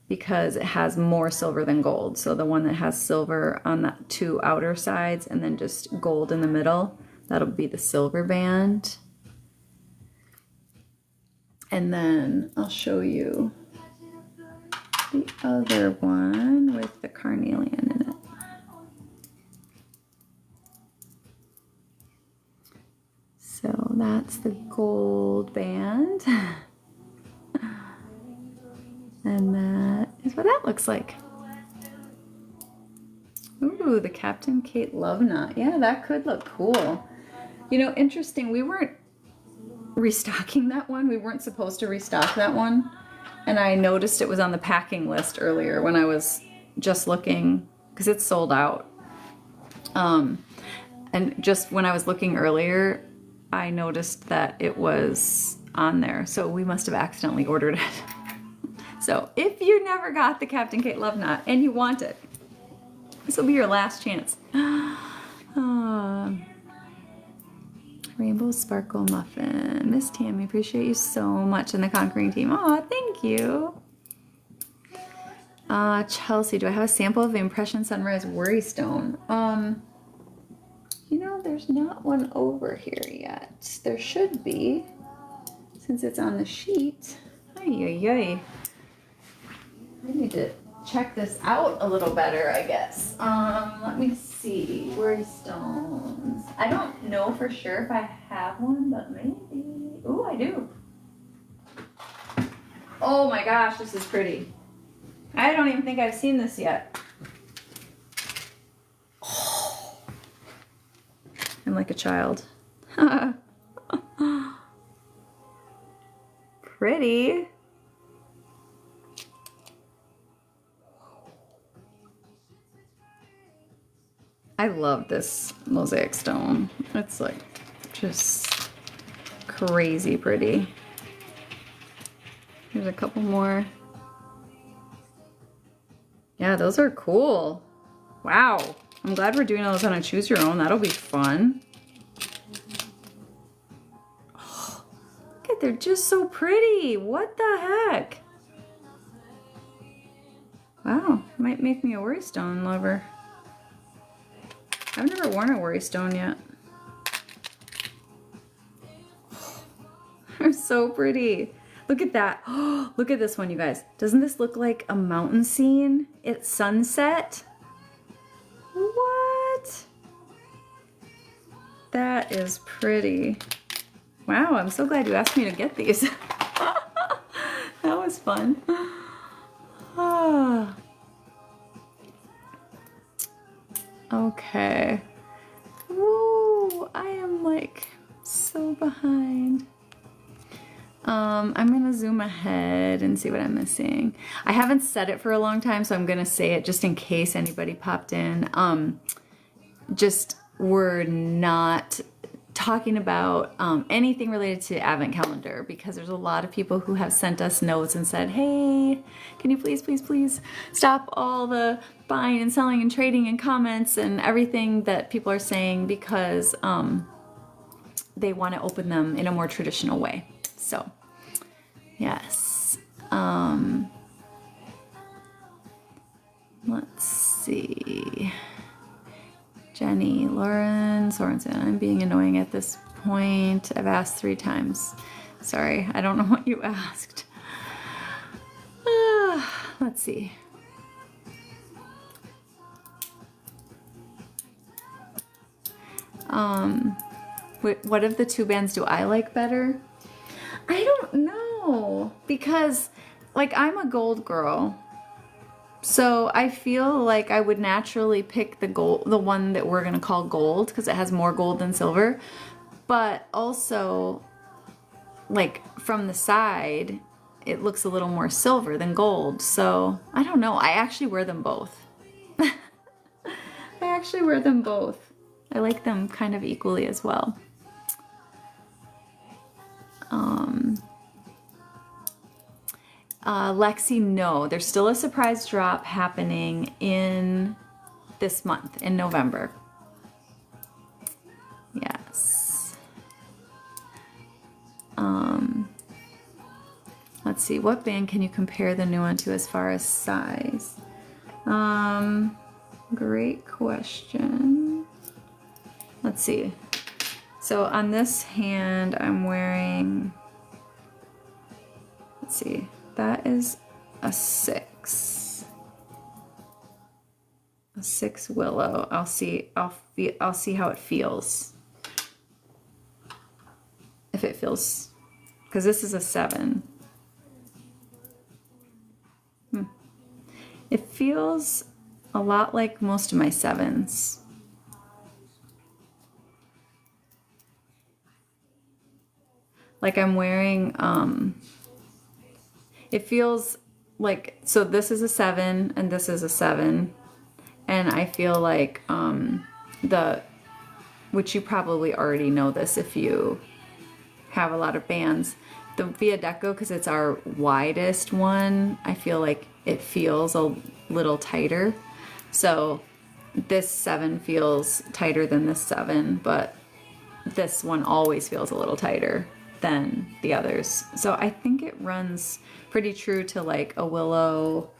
because it has more silver than gold. So the one that has silver on the two outer sides and then just gold in the middle, that'll be the silver band. And then I'll show you the other one with the carnelian in it. So that's the gold band. And that is what that looks like. Ooh, the Captain Kate Love Knot. Yeah, that could look cool. You know, interesting, we weren't restocking that one. We weren't supposed to restock that one. and I noticed it was on the packing list earlier when I was just looking, because it's sold out. And just when I was looking earlier, I noticed that it was on there, so we must have accidentally ordered it. So if you never got the Captain Kate Love Knot and you want it, this will be your last chance. Rainbow Sparkle Muffin. Miss Tammy, appreciate you so much, and the Conquering Team. Aw, thank you. Chelsea, do I have a sample of the Impression Sunrise Worry Stone? You know, there's not one over here yet. There should be, since it's on the sheet. Ay, ay, ay. I need to check this out a little better, I guess. Let me see. Worry stones. I don't know for sure if I have one, but maybe. Ooh, I do. Oh my gosh, this is pretty. I don't even think I've seen this yet. Oh. I'm like a child. Pretty. I love this mosaic stone. It's like just crazy pretty. Here's a couple more. Yeah, those are cool. Wow. I'm glad we're doing those on a choose your own. That'll be fun. Oh, look at, they're just so pretty. What the heck? Wow, might make me a worry stone lover. I've never worn a worry stone yet. They're so pretty. Look at that. Oh, look at this one, you guys. Doesn't this look like a mountain scene at sunset? What? That is pretty. Wow, I'm so glad you asked me to get these. That was fun. Ah. Okay. Woo! I am like so behind. I'm gonna zoom ahead and see what I'm missing. I haven't said it for a long time, so I'm gonna say it just in case anybody popped in. Just we're not talking about anything related to Advent Calendar, because there's a lot of people who have sent us notes and said, hey, can you please stop all the buying and selling and trading and comments and everything that people are saying, because they want to open them in a more traditional way. So yes, let's see. Jenny, Lauren Sorensen, I'm being annoying at this point. I've asked 3 times. Sorry, I don't know what you asked. Let's see. What of the 2 bands do I like better? I don't know, because like I'm a gold girl. So I feel like I would naturally pick the one that we're gonna call gold, because it has more gold than silver. But also, like from the side, it looks a little more silver than gold. So I don't know. I actually wear them both. I actually wear them both. I like them kind of equally as well. Lexi, no, there's still a surprise drop happening in this month, in November. Yes. Let's see, what band can you compare the new one to as far as size? Great question. Let's see. So on this hand, I'm wearing, let's see, that is a 6. A 6 willow. I'll see how it feels. If it feels, because this is a 7. It feels a lot like most of my 7s. Like I'm wearing, It feels like, so this is a 7 and this is a 7. And I feel like which you probably already know this if you have a lot of bands, the Via Deco, because it's our widest one, I feel like it feels a little tighter. So this 7 feels tighter than this 7, but this one always feels a little tighter than the others. So I think it runs pretty true to like a willow.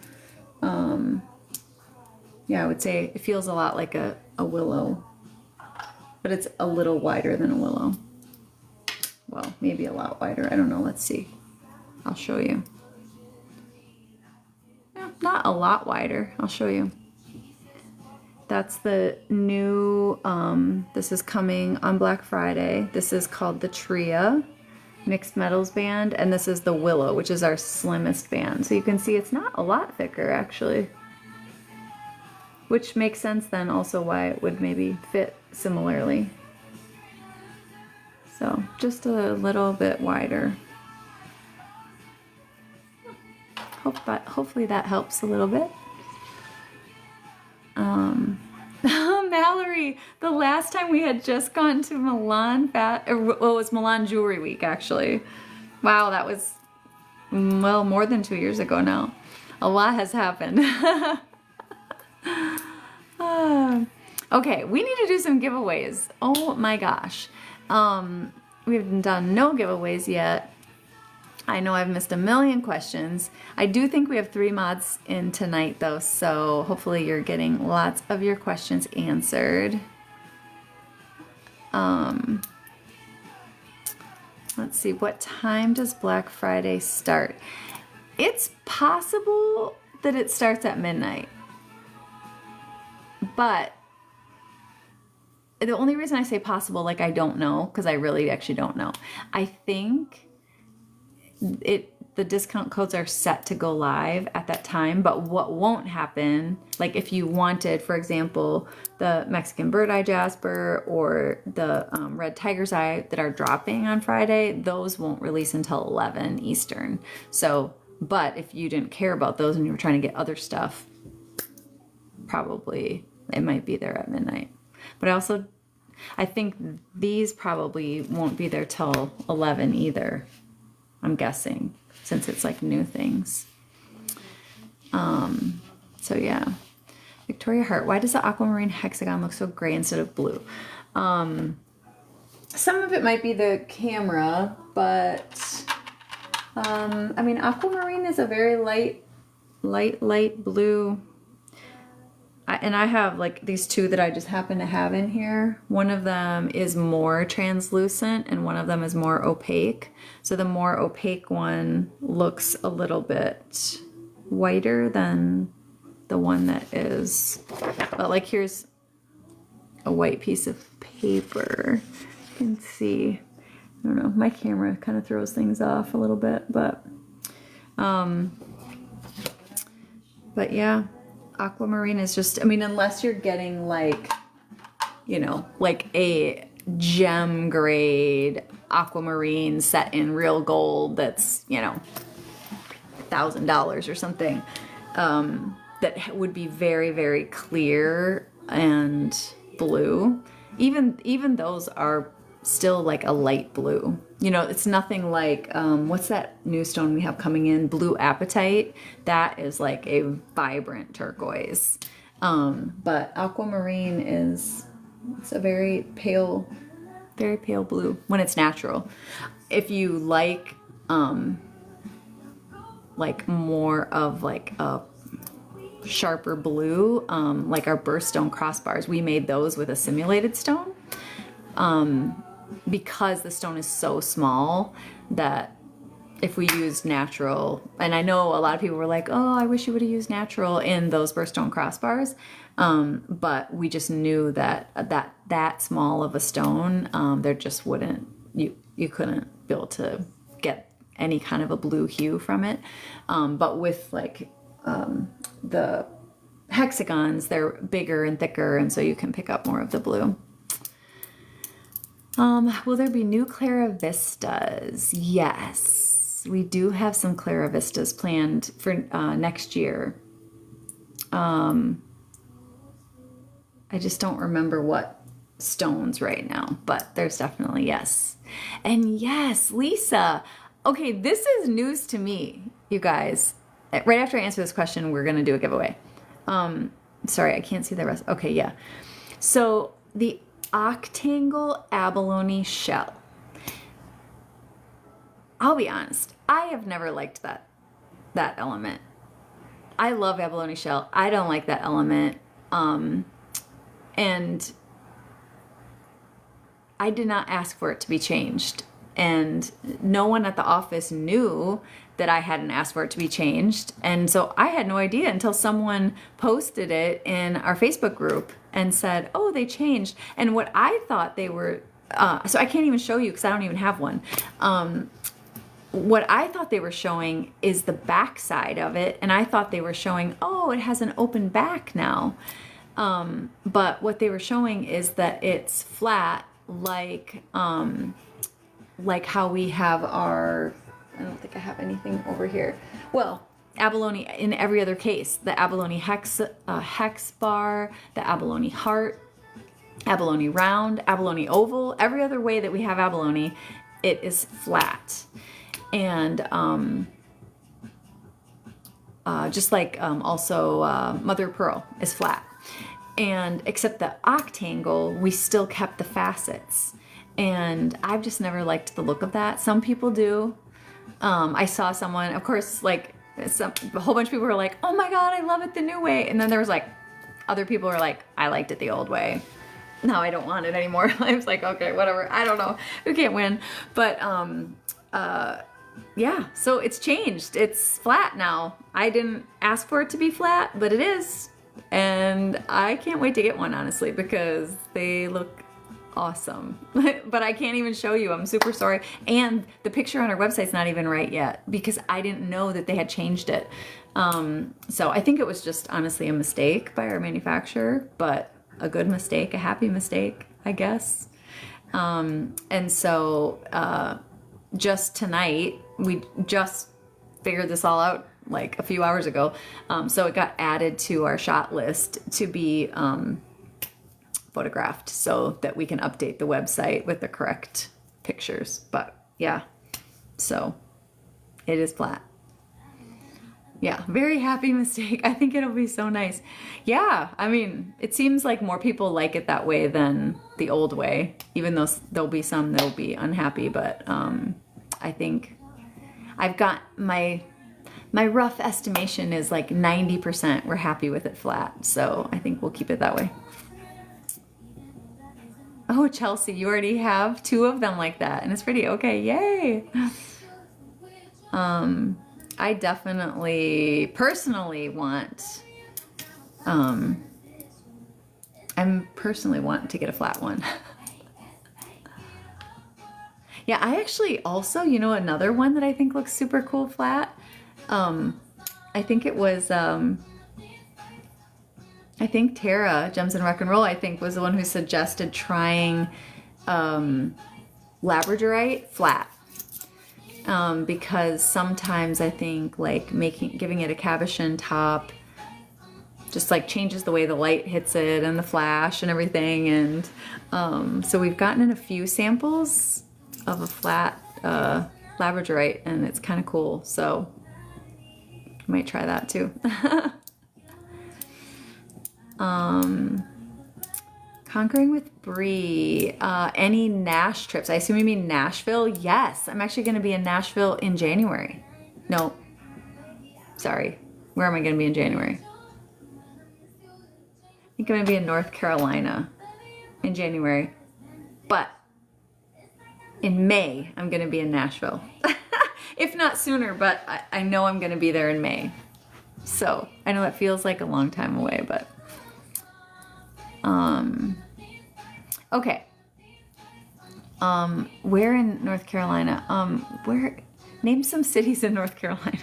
Yeah, I would say it feels a lot like a willow, but it's a little wider than a willow. Well, maybe a lot wider. I don't know. Let's see. I'll show you. Yeah, not a lot wider. I'll show you. That's the new, this is coming on Black Friday. This is called the Tria Mixed Metals Band, and this is the Willow, which is our slimmest band. So you can see it's not a lot thicker, actually. Which makes sense then also why it would maybe fit similarly. So just a little bit wider. Hopefully that helps a little bit. Mallory, the last time we had just gone to Milan, it was Milan Jewelry Week actually. Wow, that was, well, more than 2 years ago now. A lot has happened. Okay, we need to do some giveaways. Oh my gosh. We've done no giveaways yet. I know I've missed a million questions. I do think we have 3 mods in tonight though, so hopefully you're getting lots of your questions answered. Let's see, what time does Black Friday start? It's possible that it starts at midnight, but the only reason I say possible, like I don't know, because I really actually don't know. I think the discount codes are set to go live at that time, but what won't happen, like if you wanted, for example, the Mexican Bird Eye Jasper or the Red Tiger's Eye that are dropping on Friday, those won't release until 11 Eastern. So, but if you didn't care about those and you were trying to get other stuff, probably it might be there at midnight. But I think these probably won't be there till 11 either, I'm guessing, since it's like new things. So yeah. Victoria Hart, why does the aquamarine hexagon look so gray instead of blue? Some of it might be the camera, but I mean, aquamarine is a very light blue. And I have like these 2 that I just happen to have in here. One of them is more translucent and one of them is more opaque. So the more opaque one looks a little bit whiter than the one that is, but like here's a white piece of paper. You can see, I don't know, my camera kind of throws things off a little bit, but yeah. Aquamarine is just, I mean, unless you're getting like, you know, like a gem grade aquamarine set in real gold that's, you know, $1,000 or something, that would be very, very clear and blue. Even those are still like a light blue. You know, it's nothing like, what's that new stone we have coming in? Blue Apatite. That is like a vibrant turquoise. But aquamarine it's a very pale blue when it's natural. If you like more of like a sharper blue, like our birthstone crossbars, we made those with a simulated stone. Because the stone is so small that if we used natural, and I know a lot of people were like, oh, I wish you would have used natural in those birthstone crossbars, but we just knew that small of a stone, there just wouldn't, you couldn't be able to get any kind of a blue hue from it. But with like the hexagons, they're bigger and thicker, and so you can pick up more of the blue. Will there be new Clara Vistas? Yes. we do have some Clara Vistas planned for next year. I just don't remember what stones right now, but there's definitely yes. And yes, Lisa. Okay, this is news to me, you guys. Right after I answer this question, we're going to do a giveaway. Sorry, I can't see the rest. Okay, yeah. So the octangle abalone shell. I'll be honest, I have never liked that element. I love abalone shell. I don't like that element. And I did not ask for it to be changed. And no one at the office knew that I hadn't asked for it to be changed. And so I had no idea until someone posted it in our Facebook group and said, oh, they changed. And what I thought they were, so I can't even show you because I don't even have one. What I thought they were showing is the back side of it. And I thought they were showing, oh, it has an open back now. But what they were showing is that it's flat, like how we have our, I don't think I have anything over here. Well, abalone in every other case, the abalone hex bar, the abalone heart, abalone round, abalone oval, every other way that we have abalone, it is flat. And just like also mother of pearl is flat. And except the octangle, we still kept the facets. And I've just never liked the look of that. Some people do. I saw someone, of course, like a whole bunch of people were like, oh my God, I love it the new way. And then there was like, other people were like, I liked it the old way. Now I don't want it anymore. I was like, okay, whatever. I don't know. We can't win. But yeah, so it's changed. It's flat now. I didn't ask for it to be flat, but it is. And I can't wait to get one, honestly, because they look awesome. But I can't even show you. I'm super sorry. And the picture on our website's not even right yet because I didn't know that they had changed it. So I think it was just honestly a mistake by our manufacturer, but a good mistake, a happy mistake, I guess. And so just tonight, we just figured this all out like a few hours ago. So it got added to our shot list to be photographed so that we can update the website with the correct pictures. But yeah, so it is flat. Yeah, very happy mistake. I think it'll be so nice. Yeah, I mean, it seems like more people like it that way than the old way, even though there'll be some that'll be unhappy. But I think I've got my rough estimation is like 90% we're happy with it flat. So I think we'll keep it that way. Oh, Chelsea, you already have 2 of them like that. And it's pretty. Okay, yay. I definitely personally want, I personally want to get a flat one. Yeah, I actually also, you know, another one that I think looks super cool flat. I think it was, I think Tara, Gems and Rock and Roll, I think was the one who suggested trying labradorite flat. Because sometimes I think like giving it a cabochon top just like changes the way the light hits it and the flash and everything. And so we've gotten in a few samples of a flat labradorite and it's kind of cool. So I might try that too. Conquering with Bree. Any Nash trips? I assume you mean Nashville? Yes, I'm actually going to be in Nashville in January. No, sorry. Where am I going to be in January? I think I'm going to be in North Carolina in January. But in May, I'm going to be in Nashville. If not sooner, but I know I'm going to be there in May. So I know it feels like a long time away, but okay. Where in North Carolina? Name some cities in North Carolina.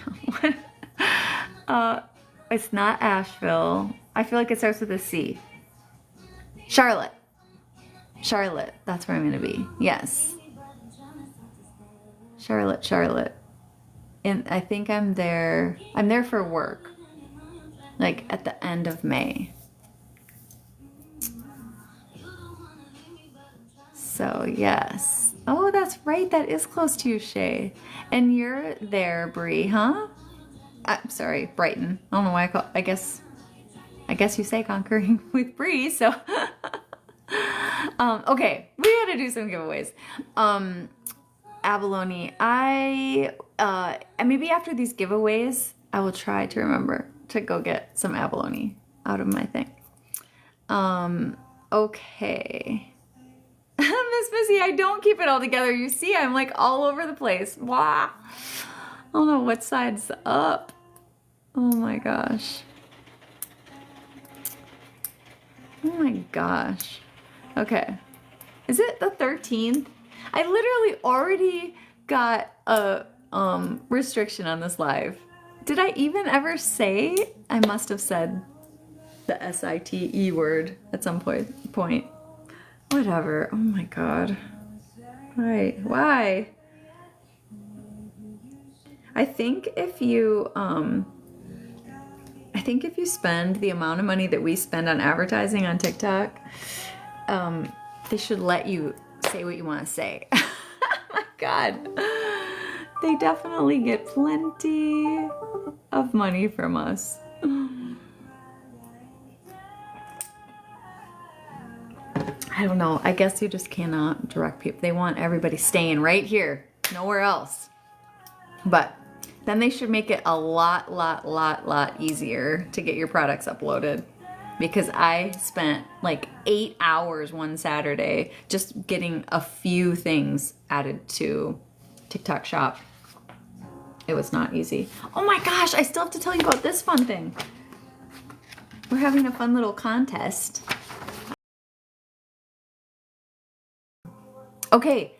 It's not Asheville. I feel like it starts with a C. Charlotte. Charlotte. That's where I'm going to be. Yes. Charlotte. and I think I'm there for work, like at the end of May. So yes. Oh, that's right. That is close to you, Shay. And you're there, Bree, huh? I'm sorry, Brighton. I don't know why I guess you say conquering with Bree, so. Okay, we gotta do some giveaways. Abalone, maybe after these giveaways, I will try to remember to go get some abalone out of my thing. Okay. Miss Missy, I don't keep it all together. You see, I'm like all over the place. Wow. I don't know what side's up. Oh my gosh. Oh my gosh. Okay. Is it the 13th? I literally already got a restriction on this live. Did I even ever say? I must have said the S-I-T-E word at some point. Whatever. Oh my god. Why? I think if you spend the amount of money that we spend on advertising on TikTok, they should let you say what you want to say. Oh my god. They definitely get plenty of money from us. I don't know. I guess you just cannot direct people. They want everybody staying right here, nowhere else. But then they should make it a lot easier to get your products uploaded. Because I spent like 8 hours one Saturday just getting a few things added to TikTok Shop. It was not easy. Oh my gosh, I still have to tell you about this fun thing. We're having a fun little contest. Okay,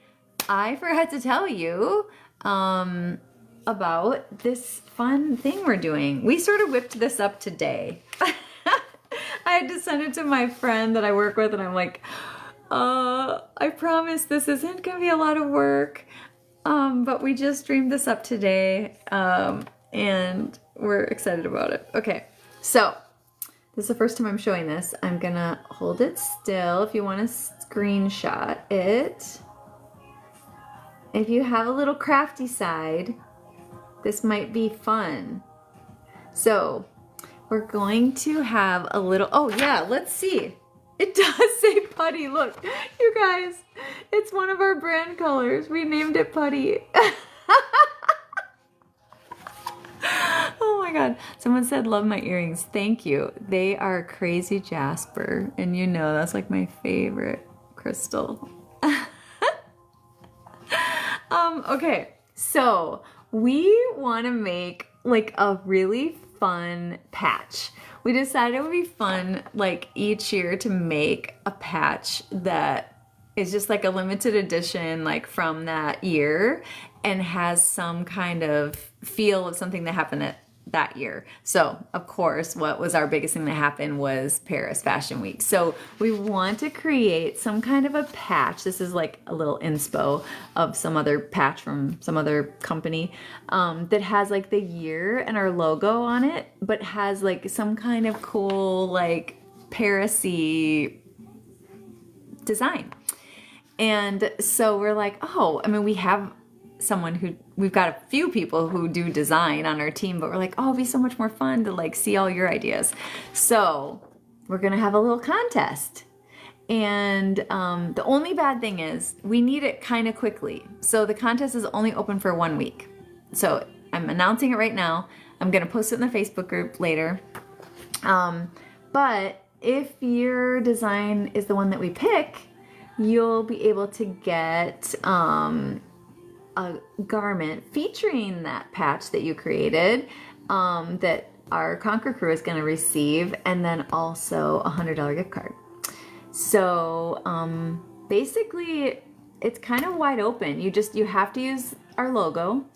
I forgot to tell you about this fun thing we're doing. We sort of whipped this up today. I had to send it to my friend that I work with, and I'm like, I promise this isn't gonna be a lot of work, but we just dreamed this up today, and we're excited about it. Okay, so this is the first time I'm showing this. I'm gonna hold it still if you want to screenshot it. If you have a little crafty side, this might be fun. So we're going to have a little, oh yeah, let's see. It does say putty, look. You guys, it's one of our brand colors. We named it Putty. Oh my god. Someone said, love my earrings. Thank you. They are crazy jasper. And you know, that's like my favorite crystal. Okay, so we want to make like a really fun patch. We decided it would be fun like each year to make a patch that is just like a limited edition like from that year and has some kind of feel of something that happened that year. So of course what was our biggest thing that happened was Paris Fashion Week. So we want to create some kind of a patch. This is like a little inspo of some other patch from some other company that has like the year and our logo on it, but has like some kind of cool like Paris-y design. And so we're like, oh, I mean, we've got a few people who do design on our team, but we're like, oh, it'd be so much more fun to like see all your ideas. So we're gonna have a little contest. And the only bad thing is we need it kind of quickly. So the contest is only open for 1 week. So I'm announcing it right now. I'm gonna post it in the Facebook group later. But if your design is the one that we pick, you'll be able to get a garment featuring that patch that you created that our Conquer crew is going to receive, and then also a $100 gift card. So basically it's kind of wide open. You have to use our logo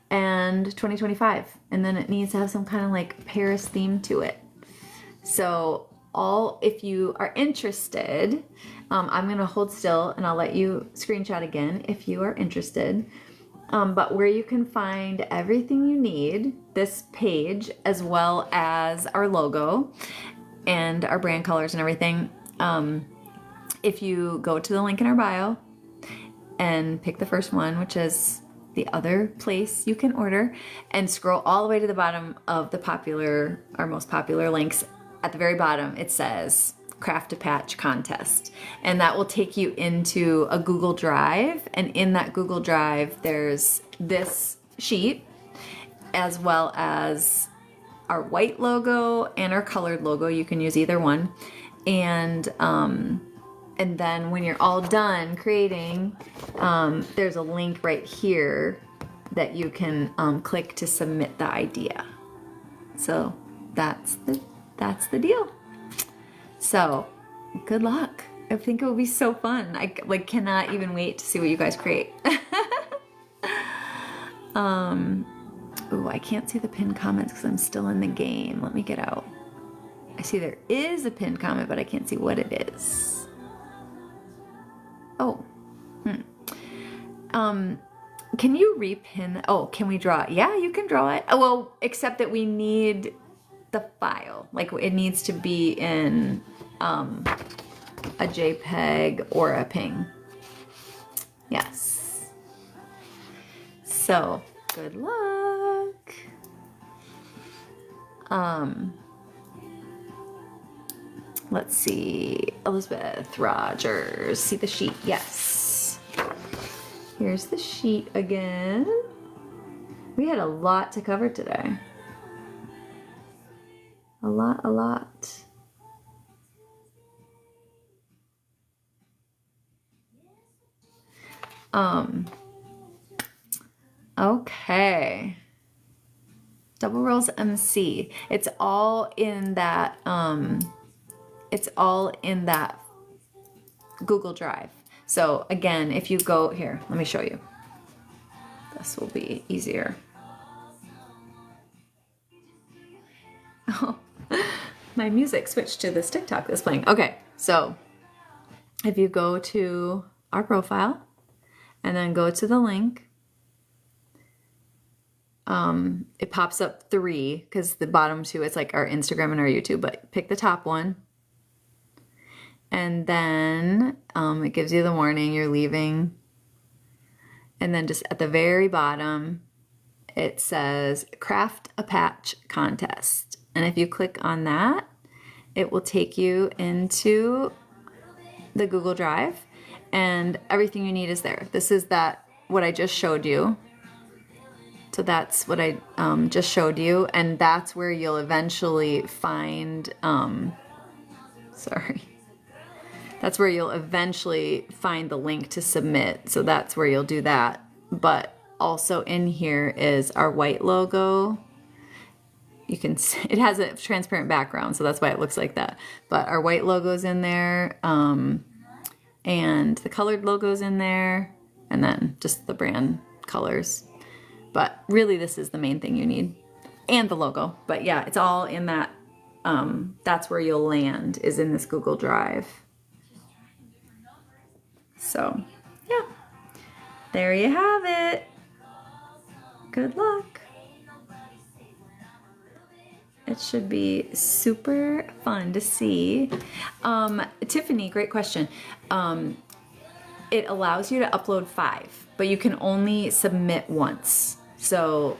and 2025, and then it needs to have some kind of like Paris theme to it. So if you are interested, I'm gonna hold still and I'll let you screenshot again if you are interested. but where you can find everything you need, this page, as well as our logo and our brand colors and everything. If you go to the link in our bio and pick the first one, which is the other place you can order, and scroll all the way to the bottom of our most popular links, at the very bottom it says Craft a Patch Contest, and that will take you into a Google Drive, and in that Google Drive there's this sheet as well as our white logo and our colored logo. You can use either one, and then when you're all done creating, there's a link right here that you can click to submit the idea. So that's the deal. So good luck. I think it will be so fun. I cannot even wait to see what you guys create. Ooh, I can't see the pinned comments because I'm still in the game. Let me get out. I see there is a pinned comment, but I can't see what it is. Oh. Can you repin? Oh, can we draw it? Yeah, you can draw it. Oh, well, except that we need the file. Like, it needs to be in a JPEG or a PNG. Yes. So, good luck. Let's see. Elizabeth Rogers. See the sheet? Yes. Here's the sheet again. We had a lot to cover today. A lot. Okay. Double Rolls MC. It's all in that Google Drive. So again, if you go here, let me show you. This will be easier. Oh, my music switched to this TikTok that's playing. Okay, so if you go to our profile and then go to the link, it pops up 3 because the bottom 2, it's like our Instagram and our YouTube, but pick the top one. And then it gives you the warning you're leaving. And then just at the very bottom, it says Craft a Patch Contest. And if you click on that, it will take you into the Google Drive, and everything you need is there. This is what I just showed you. So that's what I just showed you, and that's where you'll eventually find, that's where you'll eventually find the link to submit. So that's where you'll do that. But also in here is our white logo. You can see, it has a transparent background, so that's why it looks like that. But our white logo's in there, and the colored logo's in there, and then just the brand colors. But really, this is the main thing you need, and the logo. But yeah, it's all in that. That's where you'll land, is in this Google Drive. So yeah, there you have it. Good luck. It should be super fun to see. Tiffany, great question. It allows you to upload 5, but you can only submit once. So,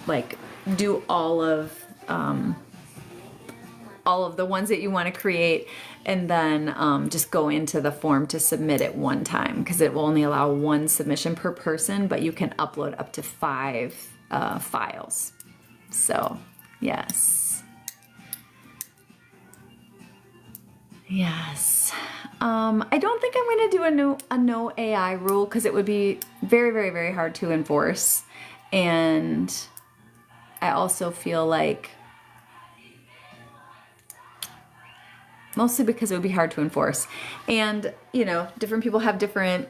like, do all of the ones that you want to create, and then just go into the form to submit it one time, because it will only allow 1 submission per person, but you can upload up to 5 files. So, yes. Yes. I don't think I'm going to do a no AI rule, because it would be very, very, very hard to enforce. And I also feel like, mostly because it would be hard to enforce. And, you know, different people have different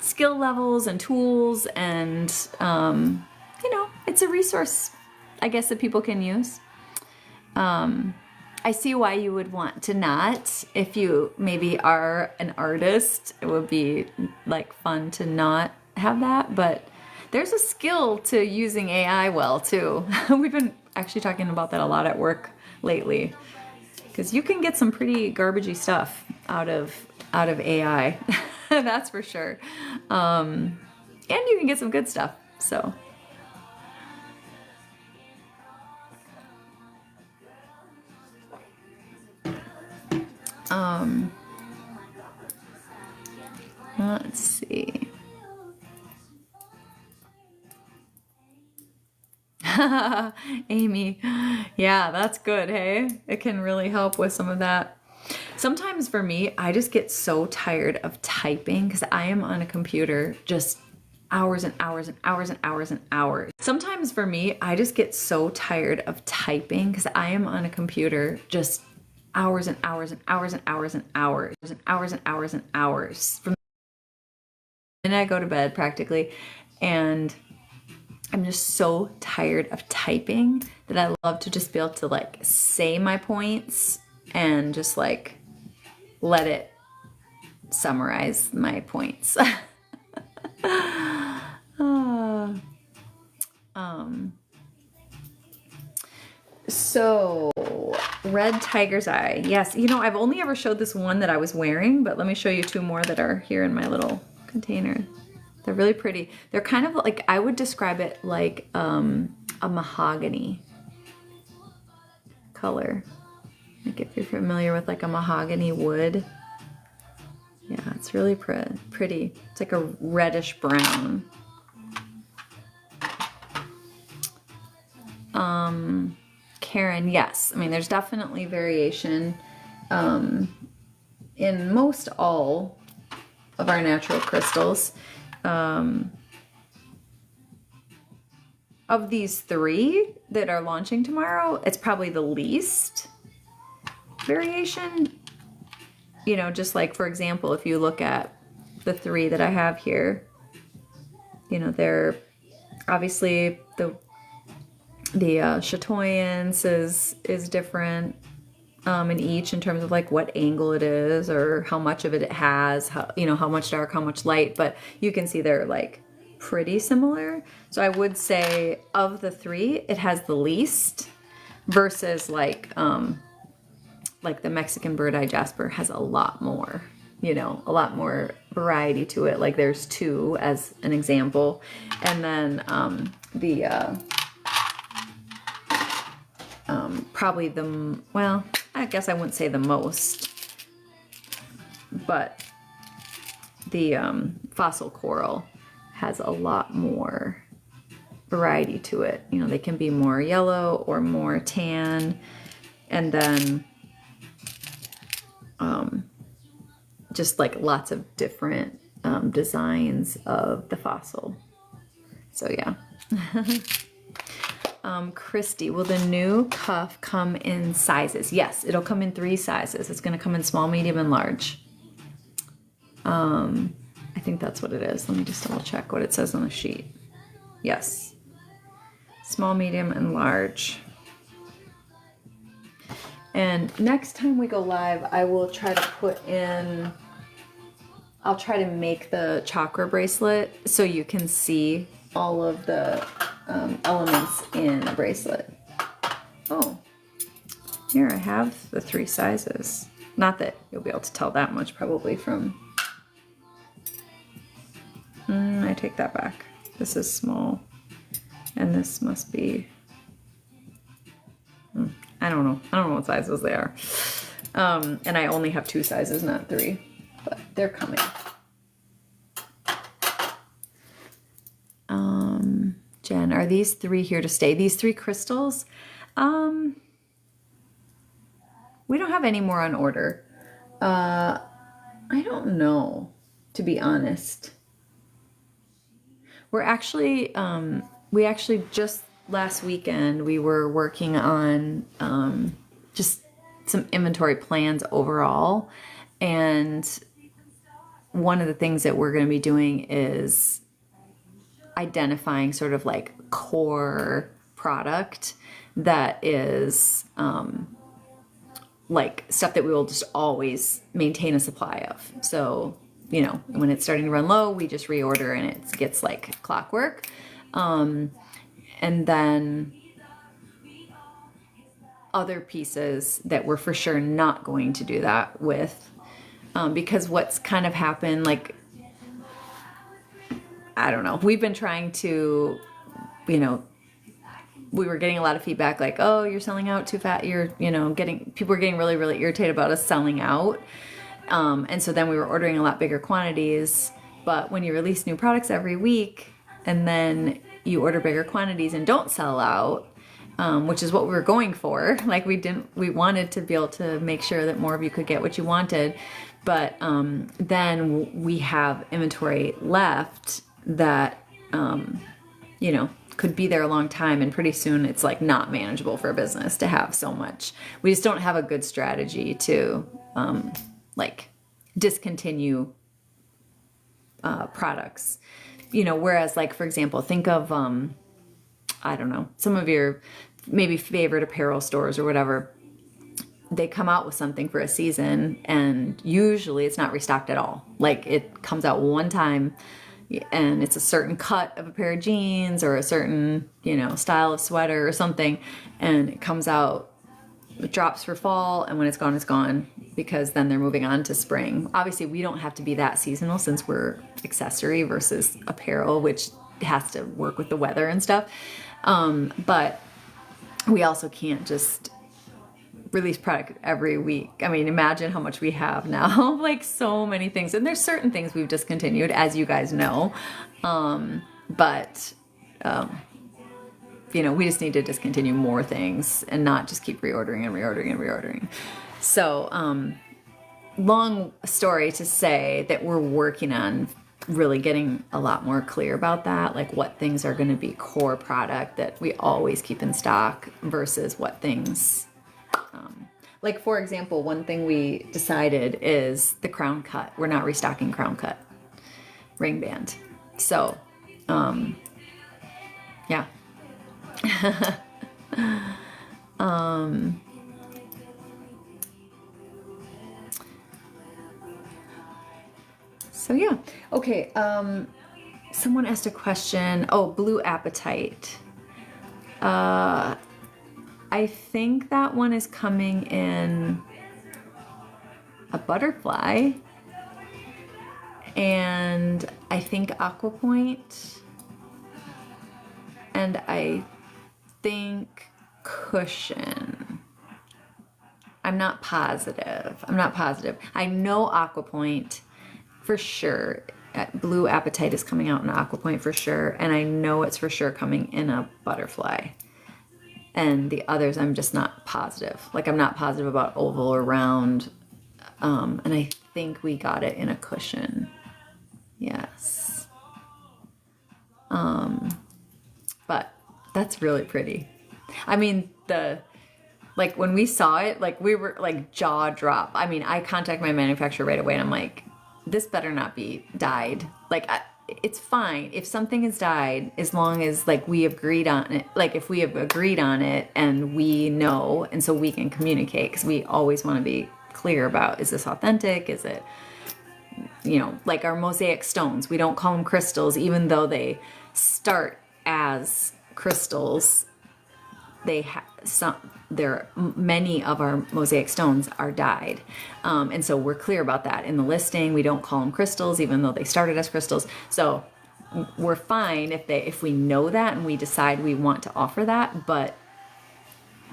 skill levels and tools, and, you know, it's a resource, I guess, that people can use. I see why you would want to not. If you maybe are an artist, it would be like fun to not have that, but There's a skill to using AI well too. We've been actually talking about that a lot at work lately, because you can get some pretty garbagey stuff out of AI. That's for sure. And you can get some good stuff. So. Let's see. Amy, yeah, that's good, hey? It can really help with some of that. Sometimes for me, I just get so tired of typing because I am on a computer just hours and hours and hours and hours and hours. Sometimes for me, I just get so tired of typing because I am on a computer just hours and hours and hours and hours and hours and hours and hours and hours. From the minute I go to bed practically, and I'm just so tired of typing that I love to just be able to like say my points and just like let it summarize my points. So red tiger's eye. Yes, you know, I've only ever showed this one that I was wearing, but let me show you two more that are here in my little container. They're really pretty. They're kind of like, I would describe it like a mahogany color. Like if you're familiar with like a mahogany wood. Yeah, it's really pretty. It's like a reddish brown. Karen, yes. I mean, there's definitely variation in most all of our natural crystals. Of these three that are launching tomorrow, it's probably the least variation. You know, just like, for example, if you look at the three that I have here, you know, they're obviously the chatoyance is different in each in terms of like what angle it is or how much of it has, how, you know, how much dark, how much light, but you can see they're like pretty similar. So I would say of the three, it has the least versus like the Mexican bird eye jasper has a lot more, you know, a lot more variety to it. Like there's two as an example. And then probably well, I guess I wouldn't say the most, but the fossil coral has a lot more variety to it. You know, they can be more yellow or more tan, and then just like lots of different designs of the fossil. So yeah. Christy, will the new cuff come in sizes? Yes, it'll come in 3 sizes. It's going to come in small, medium, and large. I think that's what it is. Let me just double check what it says on the sheet. Yes. Small, medium, and large. And next time we go live, I will try to put in, I'll try to make the chakra bracelet so you can see all of the elements in a bracelet. Oh, here I have the 3 sizes. Not that you'll be able to tell that much probably from, I take that back. This is small and this must be, I don't know what sizes they are. And I only have 2 sizes, not 3, but they're coming. Jen, are these 3 here to stay? These 3 crystals? We don't have any more on order. I don't know, to be honest. We're actually, we actually just last weekend, we were working on just some inventory plans overall. And one of the things that we're going to be doing is identifying sort of like core product that is like stuff that we will just always maintain a supply of. So you know, when it's starting to run low, we just reorder and it gets like clockwork. And then other pieces that we're for sure not going to do that with, because what's kind of happened, like, I don't know, we've been trying to, you know, we were getting a lot of feedback like, oh, you're selling out too fast. You're, you know, people were getting really, really irritated about us selling out. And so then we were ordering a lot bigger quantities. But when you release new products every week and then you order bigger quantities and don't sell out, which is what we were going for. Like we wanted to be able to make sure that more of you could get what you wanted. But then we have inventory left that, you know, could be there a long time, and pretty soon it's like not manageable for a business to have so much. We just don't have a good strategy to like discontinue products, you know, whereas like, for example, think of I don't know, some of your maybe favorite apparel stores or whatever. They come out with something for a season and usually it's not restocked at all. Like it comes out one time and it's a certain cut of a pair of jeans or a certain, you know, style of sweater or something, and it comes out, it drops for fall, and when it's gone, because then they're moving on to spring. Obviously we don't have to be that seasonal since we're accessory versus apparel, which has to work with the weather and stuff. But we also can't just release product every week. I mean, imagine how much we have now, like so many things. And there's certain things we've discontinued, as you guys know. But you know, we just need to discontinue more things and not just keep reordering and reordering and reordering. So, long story to say that we're working on really getting a lot more clear about that, like what things are going to be core product that we always keep in stock versus what things, like for example, one thing we decided is the crown cut. We're not restocking crown cut ring band. So, yeah. So yeah. Okay. Someone asked a question. Oh, blue appetite. I think that one is coming in a butterfly, and I think AquaPoint, and I think cushion. I'm not positive. I know AquaPoint for sure. Blue Appetite is coming out in AquaPoint for sure, and I know it's for sure coming in a butterfly. And the others, I'm just not positive. Like, I'm not positive about oval or round. And I think we got it in a cushion. Yes. But that's really pretty. I mean, like, when we saw it, like, we were, like, jaw drop. I mean, I contact my manufacturer right away, and I'm like, this better not be dyed. Like, it's fine if something is dyed, as long as like we agreed on it. Like if we have agreed on it and we know, and so we can communicate, because we always want to be clear about, is this authentic? Is it, you know, like our mosaic stones, we don't call them crystals, even though they start as crystals. They have some, many of our mosaic stones are dyed. And so we're clear about that in the listing. We don't call them crystals, even though they started as crystals. So we're fine if we know that and we decide we want to offer that. But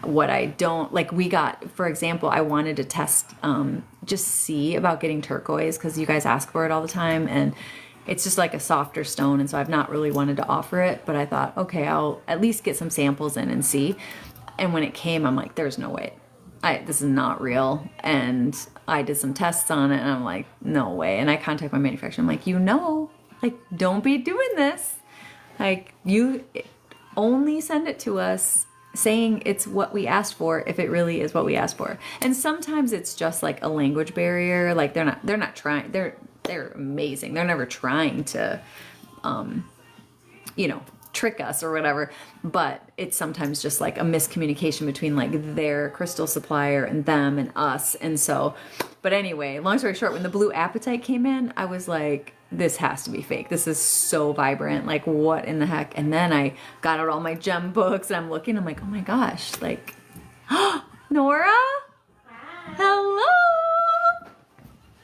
what I don't, like, we got, for example, I wanted to test, just see about getting turquoise, because you guys ask for it all the time, and it's just like a softer stone, and so I've not really wanted to offer it, but I thought, okay, I'll at least get some samples in and see. And when it came, I'm like, there's no way. This is not real. And I did some tests on it, and I'm like, no way. And I contact my manufacturer. I'm like, like, don't be doing this. Like, you only send it to us saying it's what we asked for, if it really is what we asked for. And sometimes it's just like a language barrier. Like, they're not trying. They're amazing. They're never trying to, trick us or whatever, but it's sometimes just like a miscommunication between like their crystal supplier and them and us. And so, but anyway, long story short, when the blue apatite came in, I was like, this has to be fake. This is so vibrant. Like, what in the heck? And then I got out all my gem books and I'm looking, I'm like, oh my gosh, like, Nora? Hi. Hello.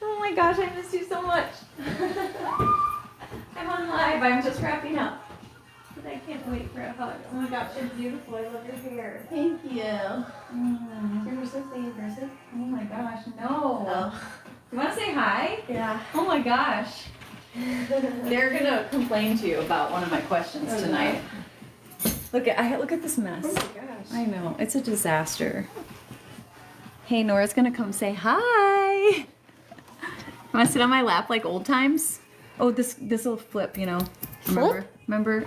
Oh my gosh, I missed you so much. I'm on live. I'm just wrapping up. But I can't wait for a hug. Oh my gosh, you're beautiful. I love your hair. Thank you. You're supposed to say in person? Oh my gosh, no. Oh. You want to say hi? Yeah. Oh my gosh. They're going to complain to you about one of my questions tonight. Look at this mess. Oh my gosh. I know. It's a disaster. Hey, Nora's going to come say hi. Want to sit on my lap like old times? Oh, this will flip, you know. Remember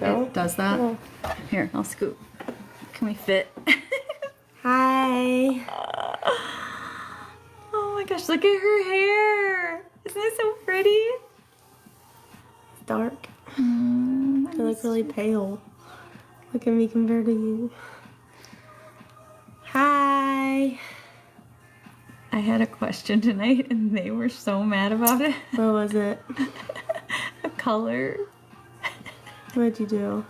No. it does that? No. Here, I'll scoot. Can we fit? Hi. Oh my gosh, look at her hair. Isn't it so pretty? Dark. You look really pale. Look at me compared to you. Hi. I had a question tonight and they were so mad about it. What was it? A color. What'd you do?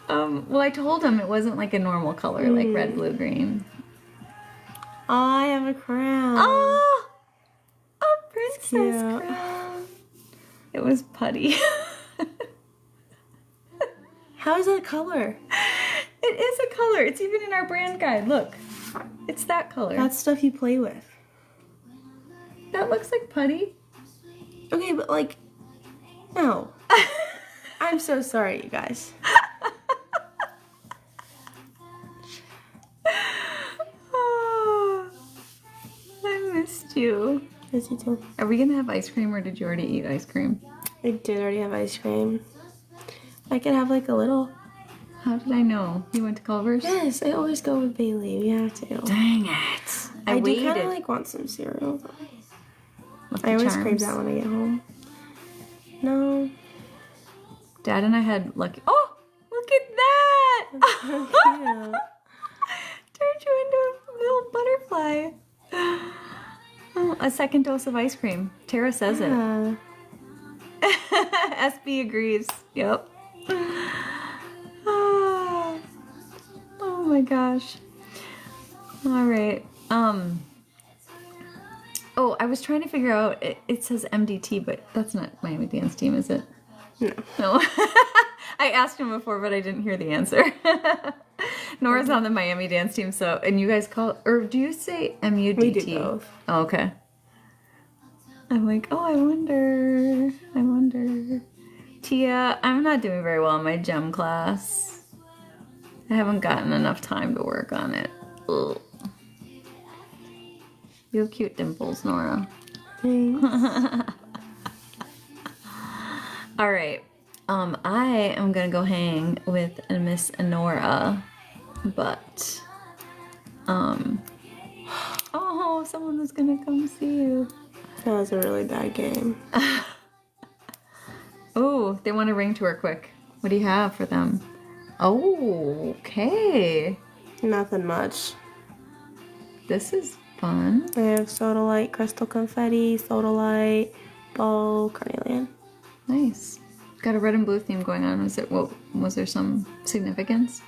Well, I told them it wasn't like a normal color, like red, blue, green. Oh, I have a crown. Oh, a princess Cute. crown. It was putty. How is that color? It is a color. It's even in our brand guide. Look, it's that color. That's stuff you play with. That looks like putty. Okay, but like, no. I'm so sorry, you guys. Oh, I missed you. Yes, you too. Are we gonna have ice cream or did you already eat ice cream? I did already have ice cream. I could have like a little. How did I know? You went to Culver's? Yes, I always go with Bailey. We have to. Dang it. I do waited. kind of like want some cereal. Lucky I always Charms. crave that when I get home. No. Dad and I had Lucky. Oh, look at that! Yeah. Turned you into a little butterfly. Oh, a second dose of ice cream. Tara says it. SB agrees. Yep. Oh my gosh. All right. Oh, I was trying to figure out. It says MDT, but that's not Miami Dance Team, is it? No. I asked him before, but I didn't hear the answer. Nora's on the Miami Dance Team, so and you guys call or do you say MUDT? We do both. Oh, okay. I'm like, oh, I wonder. Tia, I'm not doing very well in my gem class. I haven't gotten enough time to work on it. Ugh. You have cute dimples, Nora. Thanks. All right. I am gonna go hang with Miss Nora, but oh, someone was gonna come see you. That was a really bad game. Oh, they want a ring tour quick. What do you have for them? Oh, okay. Nothing much. This is fun. I have Sodalite, Crystal Confetti, Sodalite, Bow, Carnelian. Nice. Got a red and blue theme going on. Was there some significance?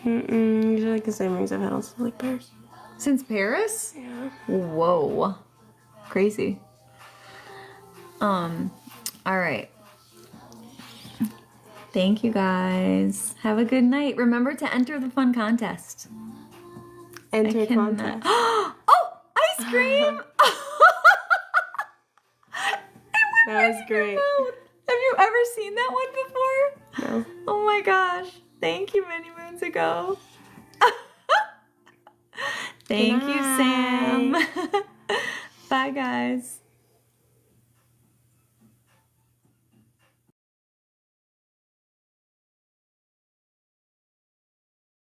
These are like the same rings I've had on like Paris. Since Paris? Yeah. Whoa. Crazy. All right. Thank you guys. Have a good night. Remember to enter the fun contest. Enter contest. Oh, ice cream! That was great. Have you ever seen that one before? No. Oh my gosh. Thank you many moons ago. Thank you, Sam. Bye, guys.